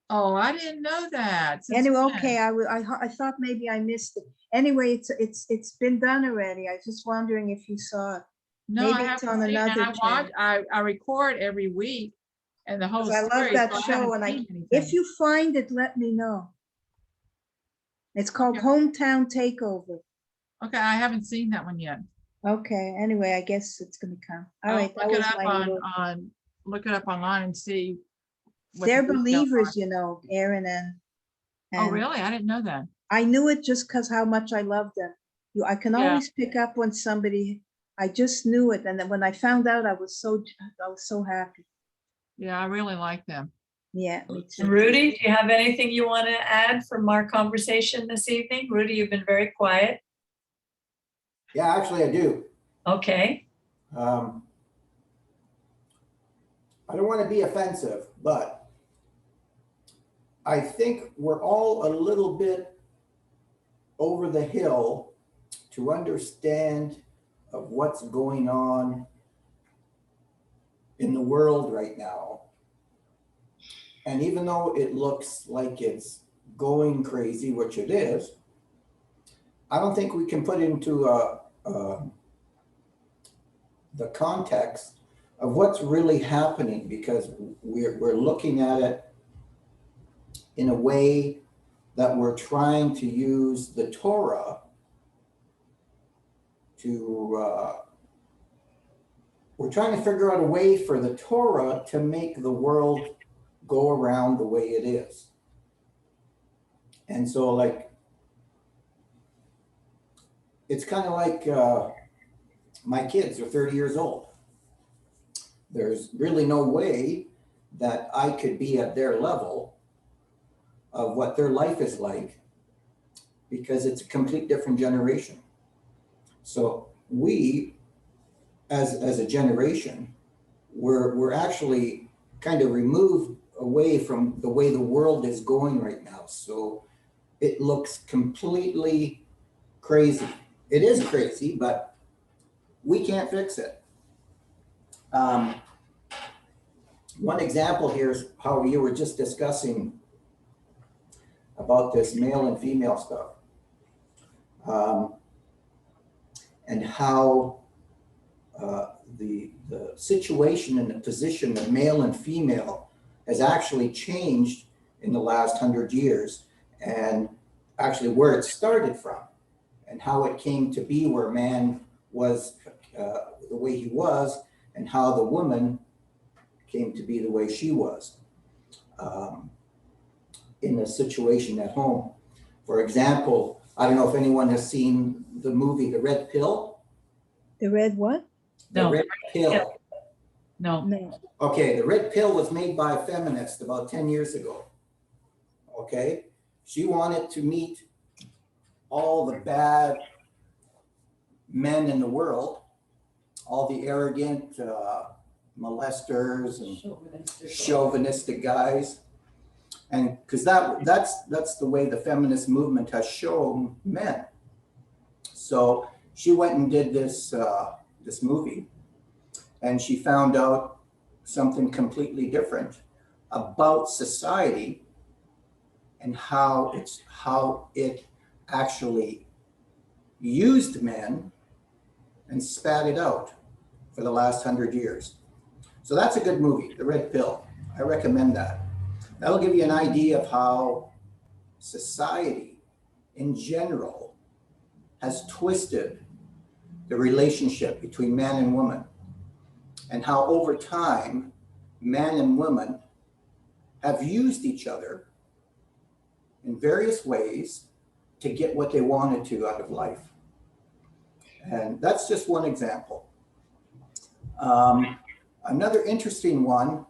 Oh, I didn't know that. Since Anyway, when? okay, I thought maybe I missed it. Anyway, it's been done already. I was just wondering if you saw it. No, I maybe it's haven't on seen it. another I watch, I record every week and the whole 'Cause I love story, that so I show, haven't and seen if anything. you find it, let me know. It's called Okay. Hometown Takeover. Okay, I haven't seen that one yet. Okay, anyway, I guess it's gonna come. All I'll right, that look it was up my little, look it up online and see. what they're the details believers, are. you know, Aaron Oh, and really? I didn't know that. I knew it just because how much I love them. I can Yeah. always pick up when somebody, I just knew it, and then when I found out, I was so happy. Yeah, I really like them. Yeah, me too. Rudy, do you have anything you want to add from our conversation this evening? Rudy, you've been very quiet. Yeah, actually, I do. Okay. I don't want to be offensive, but I think we're all a little bit over the hill to understand of what's going on in the world right now. And even though it looks like it's going crazy, which it is, I don't think we can put into the context of what's really happening, because we're looking at it in a way that we're trying to use the Torah to, we're trying to figure out a way for the Torah to make the world go around the way it is. And so, like, it's kind of like my kids are 30 years old. There's really no way that I could be at their level of what their life is like, because it's a complete different generation. So we, as a generation, we're actually kind of removed away from the way the world is going right now. So it looks completely crazy. It is crazy, but we can't fix it. One example here is how you were just discussing about this male and female stuff, and how the situation and the position of male and female has actually changed in the last 100 years, and actually where it started from and how it came to be where man was the way he was, and how the woman came to be the way she was in the situation at home. For example, I don't know if anyone has seen the movie The Red Pill. The red what? The No. Red Pill. No. No. Okay, The Red Pill was made by a feminist about 10 years ago. Okay, she wanted to meet all the bad men in the world, all the arrogant, molesters and chauvinistic guys. And because that's the way the feminist movement has shown men. So she went and did this this movie, and she found out something completely different about society and how it actually used men and spat it out for the last 100 years. So that's a good movie, The Red Pill. I recommend that. That'll give you an idea of how society in general has twisted the relationship between man and woman, and how over time, man and woman have used each other in various ways to get what they wanted to out of life. And that's just one example. Another interesting one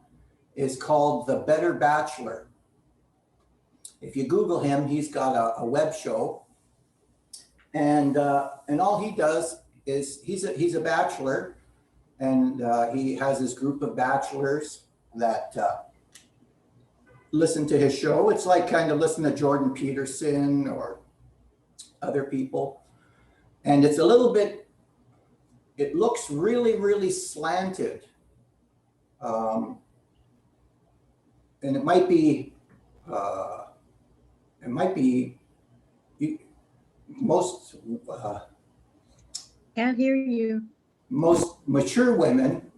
is called The Better Bachelor. If you Google him, he's got a web show, and all he does is he's a bachelor, and he has his group of bachelors that listen to his show. It's like kind of listen to Jordan Peterson or other people, and it's a little bit. It looks really, really slanted, and it might be most Can't hear you. most mature women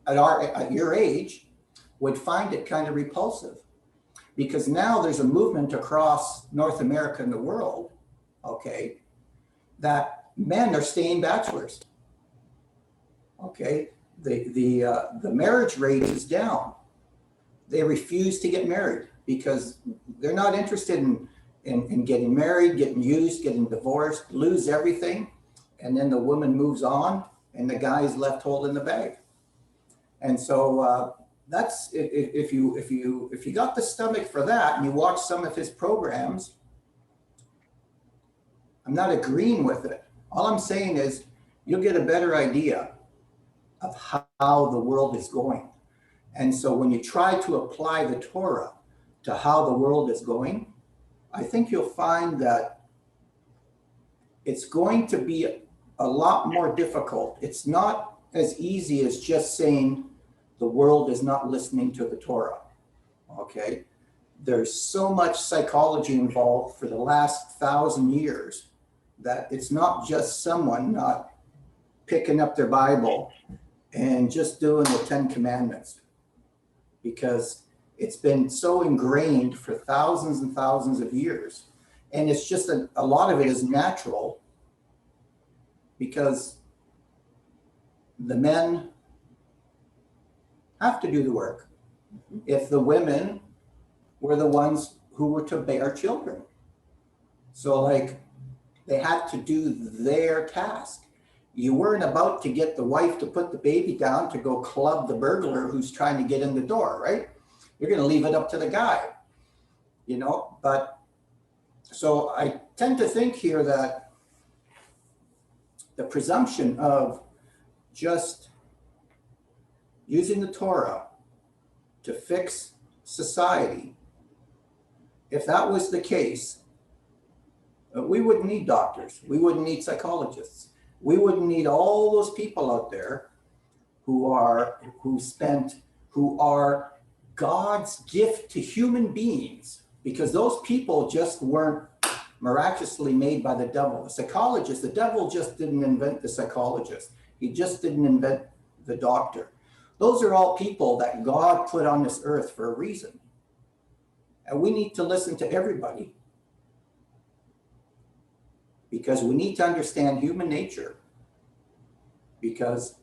at your age would find it kind of repulsive, because now there's a movement across North America and the world, okay, that men are staying bachelors. Okay, the marriage rate is down. They refuse to get married because they're not interested in getting married, getting used, getting divorced, lose everything, and then the woman moves on and the guy is left holding the bag. And so that's if you got the stomach for that and you watch some of his programs, I'm not agreeing with it. All I'm saying is you'll get a better idea of how the world is going. And so when you try to apply the Torah to how the world is going, I think you'll find that it's going to be a lot more difficult. It's not as easy as just saying the world is not listening to the Torah, okay? There's so much psychology involved for the last 1,000 years that it's not just someone not picking up their Bible and just doing the 10 Commandments, because it's been so ingrained for thousands and thousands of years. And it's just a lot of it is natural, because the men have to do the work if the women were the ones who were to bear children. So like they had to do their task. You weren't about to get the wife to put the baby down to go club the burglar who's trying to get in the door, right? You're going to leave it up to the guy, you know? But so I tend to think here that the presumption of just using the Torah to fix society, if that was the case, we wouldn't need doctors. We wouldn't need psychologists. We wouldn't need all those people out there who are God's gift to human beings, because those people just weren't miraculously made by the devil. The devil just didn't invent the psychologist. He just didn't invent the doctor. Those are all people that God put on this earth for a reason. And we need to listen to everybody, because we need to understand human nature, because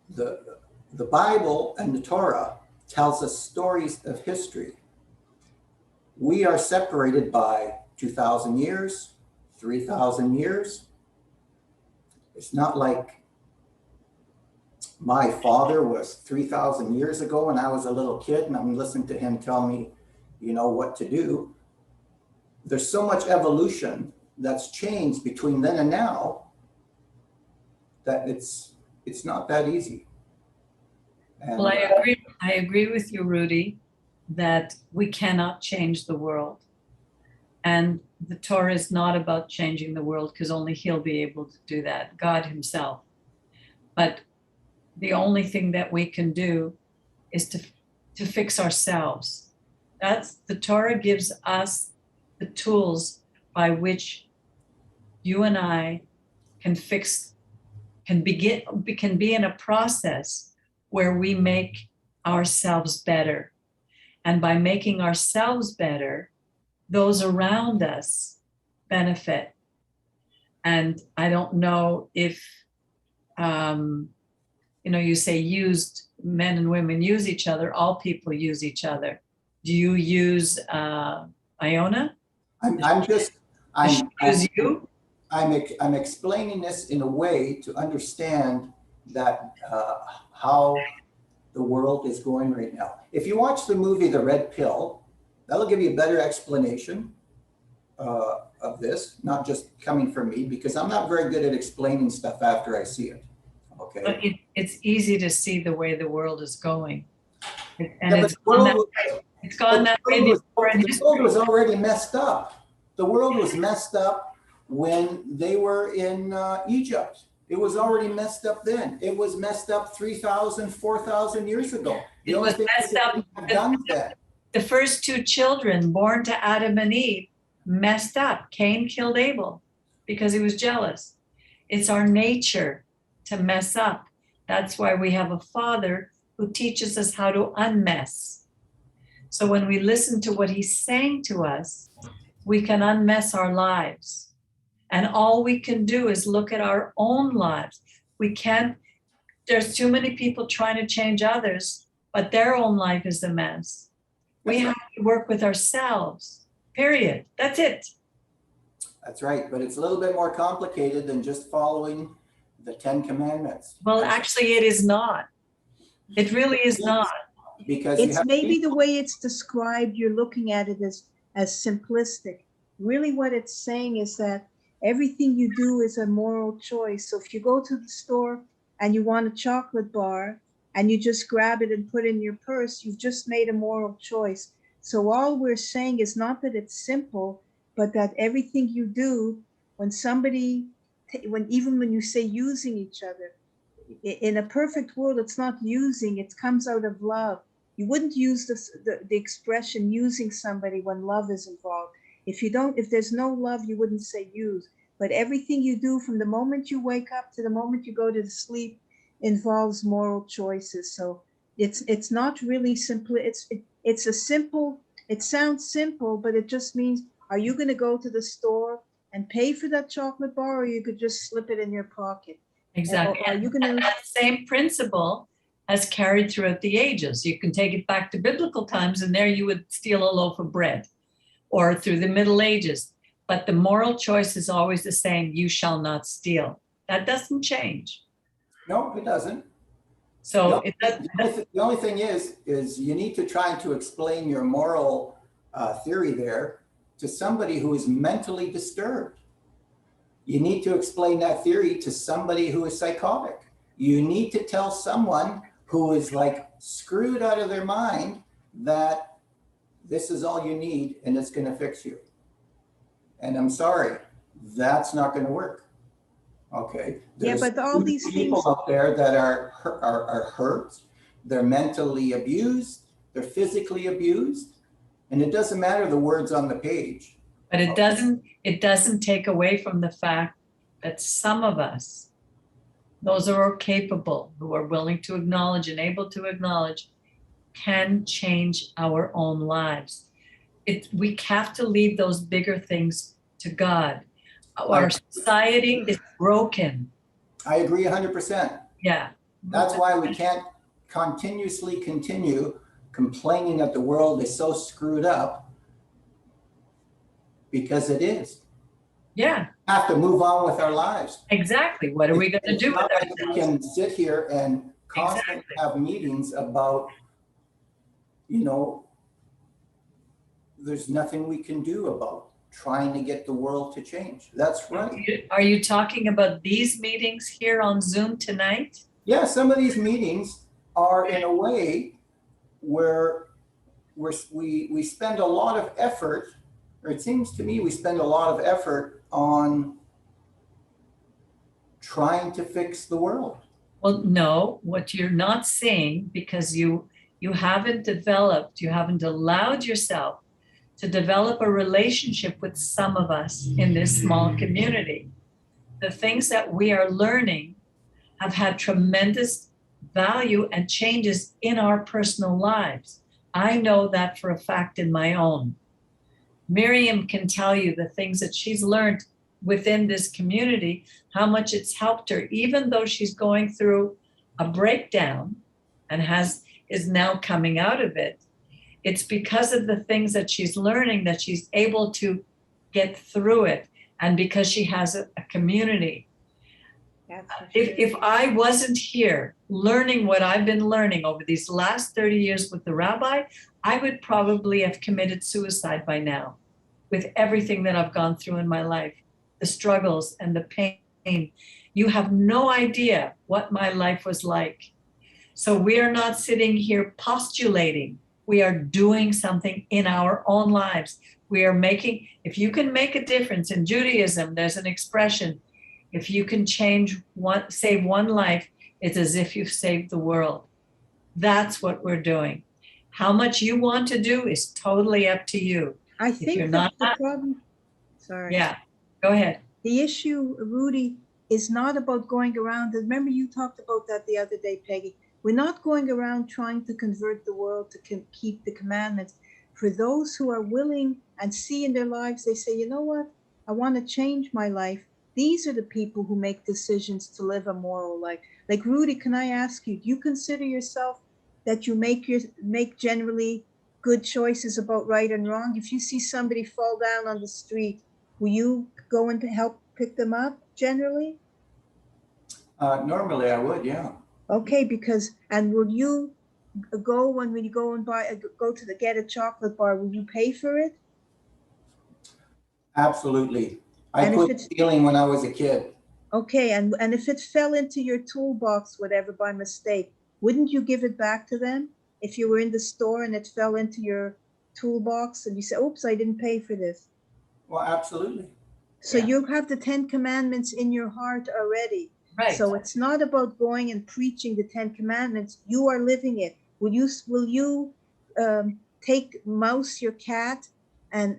the Bible and the Torah tells us stories of history. We are separated by 2,000 years, 3,000 years. It's not like my father was 3,000 years ago and I was a little kid and I'm listening to him tell me, you know, what to do. There's so much evolution that's changed between then and now that it's not that easy. And, Well, I agree with you, Rudy, that we cannot change the world. And the Torah is not about changing the world because only He'll be able to do that, God Himself. But the only thing that we can do is to fix ourselves. That's the Torah gives us the tools by which you and I can be in a process where we make ourselves better. And by making ourselves better, those around us benefit. And I don't know if, you say men and women use each other, all people use each other. Do you use Iona? Use you? I'm explaining this in a way to understand that how the world is going right now. If you watch the movie The Red Pill, that'll give you a better explanation of this, not just coming from me, because I'm not very good at explaining stuff after I see it. Okay. But it's easy to see the way the world is going. And Yeah, it's gone that way before in the world was history. already messed up. The world was messed up when they were in Egypt. It was already messed up then. It was messed up 3,000, 4,000 years ago. It was messed up. The first two children born to Adam and Eve messed up. Cain killed Abel because he was jealous. It's our nature to mess up. That's why we have a Father who teaches us how to unmess. So when we listen to what He's saying to us, we can unmess our lives. And all we can do is look at our own lives. There's too many people trying to change others, but their own life is a mess. We have to work with ourselves, period. That's it. That's right, but it's a little bit more complicated than just following the 10 Commandments. Well, actually, it is not. It really is not. Because it's maybe the way it's described, you're looking at it as simplistic. Really what it's saying is that everything you do is a moral choice. So if you go to the store and you want a chocolate bar and you just grab it and put it in your purse, you've just made a moral choice. So all we're saying is not that it's simple, but that everything you do, even when you say using each other, in a perfect world, it's not using, it comes out of love. You wouldn't use the expression using somebody when love is involved. If there's no love, you wouldn't say use. But everything you do from the moment you wake up to the moment you go to sleep involves moral choices. So it's not really simple. It sounds simple, but it just means, are you going to go to the store and pay for that chocolate bar, or you could just slip it in your pocket? Exactly. And that same principle has carried throughout the ages. You can take it back to biblical times, and there you would steal a loaf of bread, or through the Middle Ages. But the moral choice is always the same. You shall not steal. That doesn't change. No, it doesn't. So the only thing is you need to try to explain your moral theory there to somebody who is mentally disturbed. You need to explain that theory to somebody who is psychotic. You need to tell someone who is like screwed out of their mind that this is all you need and it's going to fix you. And I'm sorry, that's not going to work. Okay. Yeah, but all these people out there that are hurt, they're mentally abused, they're physically abused, and it doesn't matter the words on the page. But it doesn't take away from the fact that some of us, those who are capable, who are willing to acknowledge and able to acknowledge, can change our own lives. We have to leave those bigger things to God. Our society is broken. I agree 100%. Yeah. That's why we can't continuously continue complaining that the world is so screwed up, because it is. Yeah. We have to move on with our lives. Exactly. What are we going to do with ourselves? We can sit here and constantly have meetings about, there's nothing we can do about trying to get the world to change. That's right. Are you talking about these meetings here on Zoom tonight? Yeah, some of these meetings, are in a way where we spend a lot of effort, or it seems to me we spend a lot of effort on trying to fix the world. Well, no, what you're not seeing, because you haven't developed, you haven't allowed yourself to develop a relationship with some of us in this small community. The things that we are learning have had tremendous value and changes in our personal lives. I know that for a fact in my own. Miriam can tell you the things that she's learned within this community, how much it's helped her, even though she's going through a breakdown and is now coming out of it. It's because of the things that she's learning that she's able to get through it, and because she has a community. If I wasn't here learning what I've been learning over these last 30 years with the rabbi, I would probably have committed suicide by now with everything that I've gone through in my life, the struggles and the pain. You have no idea what my life was like. So we are not sitting here postulating. We are doing something in our own lives. We are making, if you can make a difference in Judaism, there's an expression, if you can save one life, it's as if you've saved the world. That's what we're doing. How much you want to do is totally up to you. I think that's the problem. Sorry. Yeah, go ahead. The issue, Rudy, is not about going around. Remember you talked about that the other day, Peggy. We're not going around trying to convert the world to keep the commandments. For those who are willing and see in their lives, they say, you know what? I want to change my life. These are the people who make decisions to live a moral life. Like Rudy, can I ask you, do you consider yourself that you make generally good choices about right and wrong? If you see somebody fall down on the street, will you go in to help pick them up generally? Normally I would, yeah. Okay, and will you go when you go and get a chocolate bar, will you pay for it? Absolutely. I quit stealing when I was a kid. Okay, and if it fell into your toolbox, whatever, by mistake, wouldn't you give it back to them? If you were in the store and it fell into your toolbox and you say, oops, I didn't pay for this. Well, absolutely. So yeah. You have the 10 Commandments in your heart already. Right. So it's not about going and preaching the 10 Commandments. You are living it. Will you mouse your cat and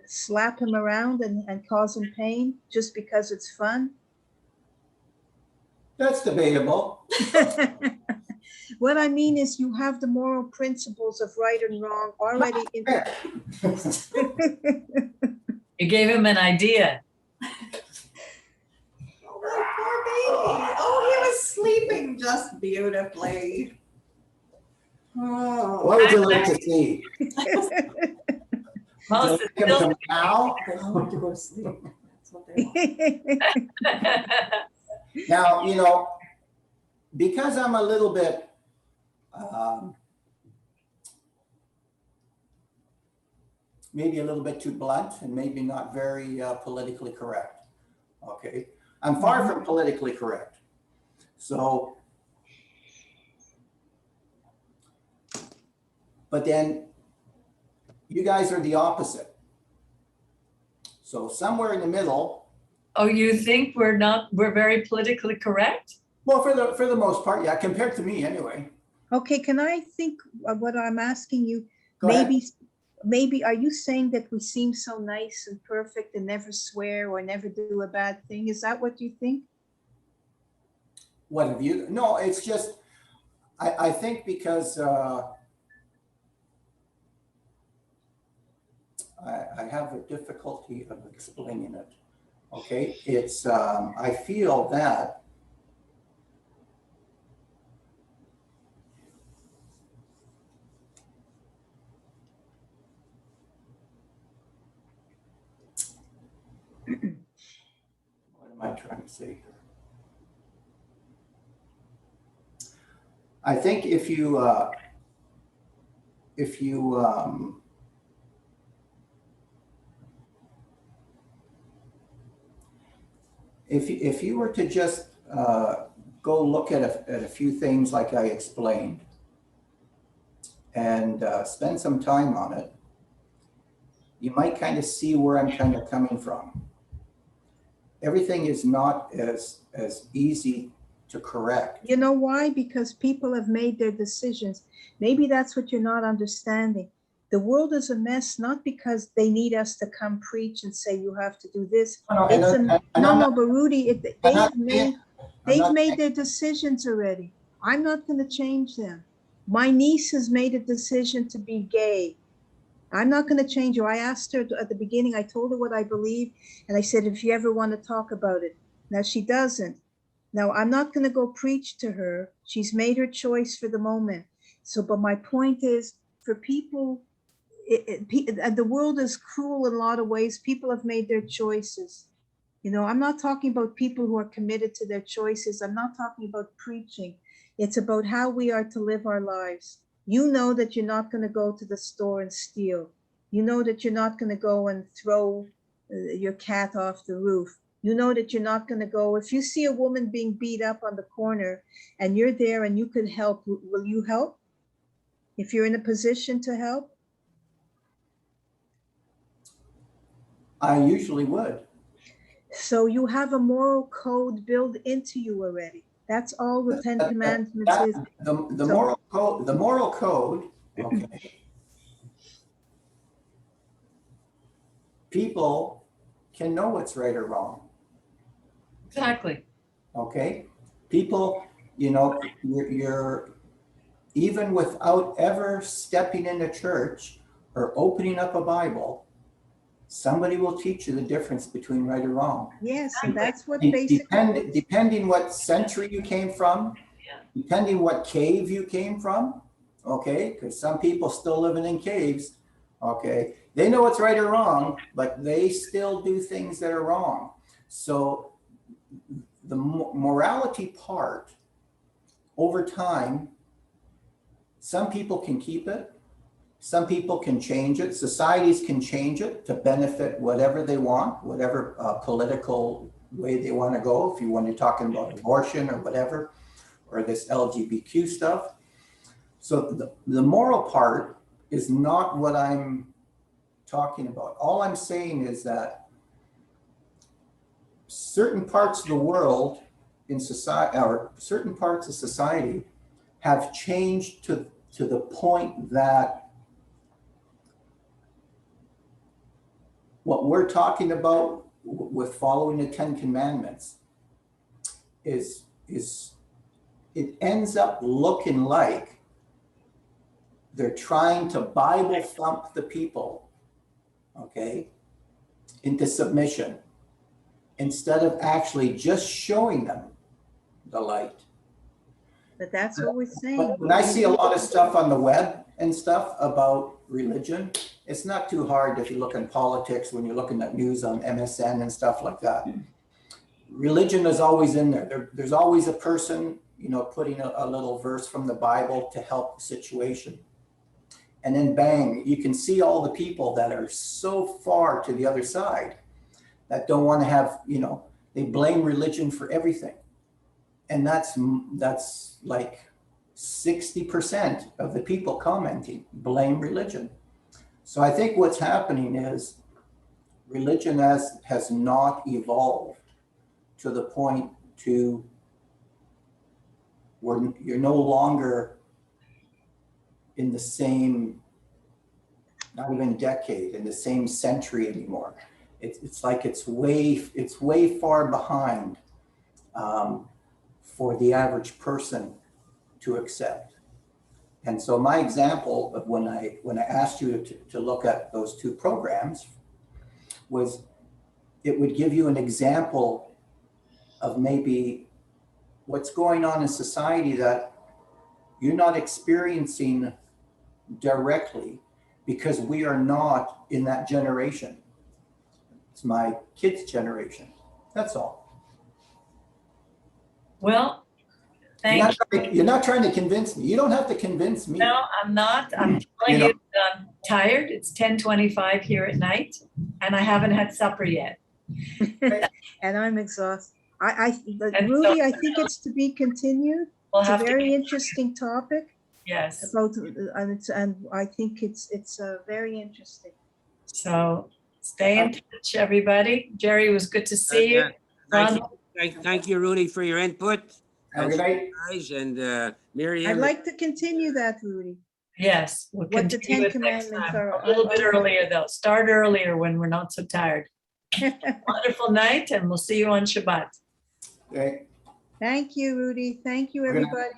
slap him around and cause him pain just because it's fun? That's debatable. What I mean is you have the moral principles of right and wrong already in there. You gave him an idea. Oh, my poor baby. Oh, he was sleeping just beautifully. Oh. What would you like to see? Most is Him still come now? They want to go to sleep. That's what they want. Now, because I'm a little bit maybe a little bit too blunt and maybe not very politically correct. Okay, I'm far from politically correct. So, but then you guys are the opposite. So somewhere in the middle. Oh, you think we're very politically correct? Well, for the most part, yeah, compared to me anyway. Okay, can I think of what I'm asking you? Go ahead. Maybe are you saying that we seem so nice and perfect and never swear or never do a bad thing? Is that what you think? What have you? No, it's just, I think because I have a difficulty of explaining it. Okay, it's, I feel that what am I trying to say here? I think if you were to just go look at a few things like I explained and spend some time on it, you might kind of see where I'm kind of coming from. Everything is not as easy to correct. You know why? Because people have made their decisions. Maybe that's what you're not understanding. The world is a mess, not because they need us to come preach and say, you have to do this. No, but Rudy, they've made their decisions already. I'm not going to change them. My niece has made a decision to be gay. I'm not going to change her. I asked her at the beginning, I told her what I believe, and I said, if you ever want to talk about it. Now she doesn't. Now I'm not going to go preach to her. She's made her choice for the moment. So, but my point is, for people, the world is cruel in a lot of ways. People have made their choices. You know, I'm not talking about people who are committed to their choices. I'm not talking about preaching. It's about how we are to live our lives. You know that you're not going to go to the store and steal. You know that you're not going to go and throw your cat off the roof. You know that you're not going to go. If you see a woman being beat up on the corner and you're there and you could help, will you help? If you're in a position to help? I usually would. So you have a moral code built into you already. That's all the 10 Commandments is. The moral code, okay. People can know what's right or wrong. Exactly. Okay. People, you know, you're even without ever stepping into church or opening up a Bible, somebody will teach you the difference between right or wrong. Yes, and that's what basically. Depending what century you came from, depending what cave you came from, okay, because some people still living in caves, okay, they know what's right or wrong, but they still do things that are wrong. So the morality part, over time, some people can keep it. Some people can change it. Societies can change it to benefit whatever they want, whatever political way they want to go. If you want to talk about abortion or whatever, or this LGBTQ stuff. So the moral part is not what I'm talking about. All I'm saying is that certain parts of the world in society, or certain parts of society, have changed to the point that what we're talking about with following the 10 Commandments is it ends up looking like they're trying to Bible thump the people, okay, into submission, instead of actually just showing them the light. But that's what we're saying. When I see a lot of stuff on the web and stuff about religion, it's not too hard if you look in politics, when you're looking at news on MSN and stuff like that. Religion is always in there. There's always a person, you know, putting a little verse from the Bible to help the situation. And then bang, you can see all the people that are so far to the other side that don't want to have, you know, they blame religion for everything. And that's like 60% of the people commenting blame religion. So I think what's happening is religion has not evolved to the point to where you're no longer in the same, not even decade, in the same century anymore. It's like it's way far behind for the average person to accept. And so my example of when I asked you to look at those two programs was, it would give you an example of maybe what's going on in society that you're not experiencing directly because we are not in that generation. It's my kids' generation. That's all. Well, thank you. You're not trying to convince me. You don't have to convince me. No, I'm not. I'm telling you that I'm tired. It's 10:25 here at night and I haven't had supper yet. And I'm exhausted. And Rudy, so- I think it's to be continued. We'll It's a have to, very interesting topic yes. about, and I think it's very interesting. So stay in touch, everybody. Jerry, it was good to see you. Yeah. Thank you. Ron, Thank you, Rudy, for your input. Have a good night. Guys, and I'd Miriam. like to continue that, Rudy. yes, we'll What the continue 10 it next Commandments time. are. A little bit earlier though. Start earlier when we're not so tired. Wonderful night and we'll see you on Shabbat. Okay. Thank you, Rudy. Thank you, Good night. everybody.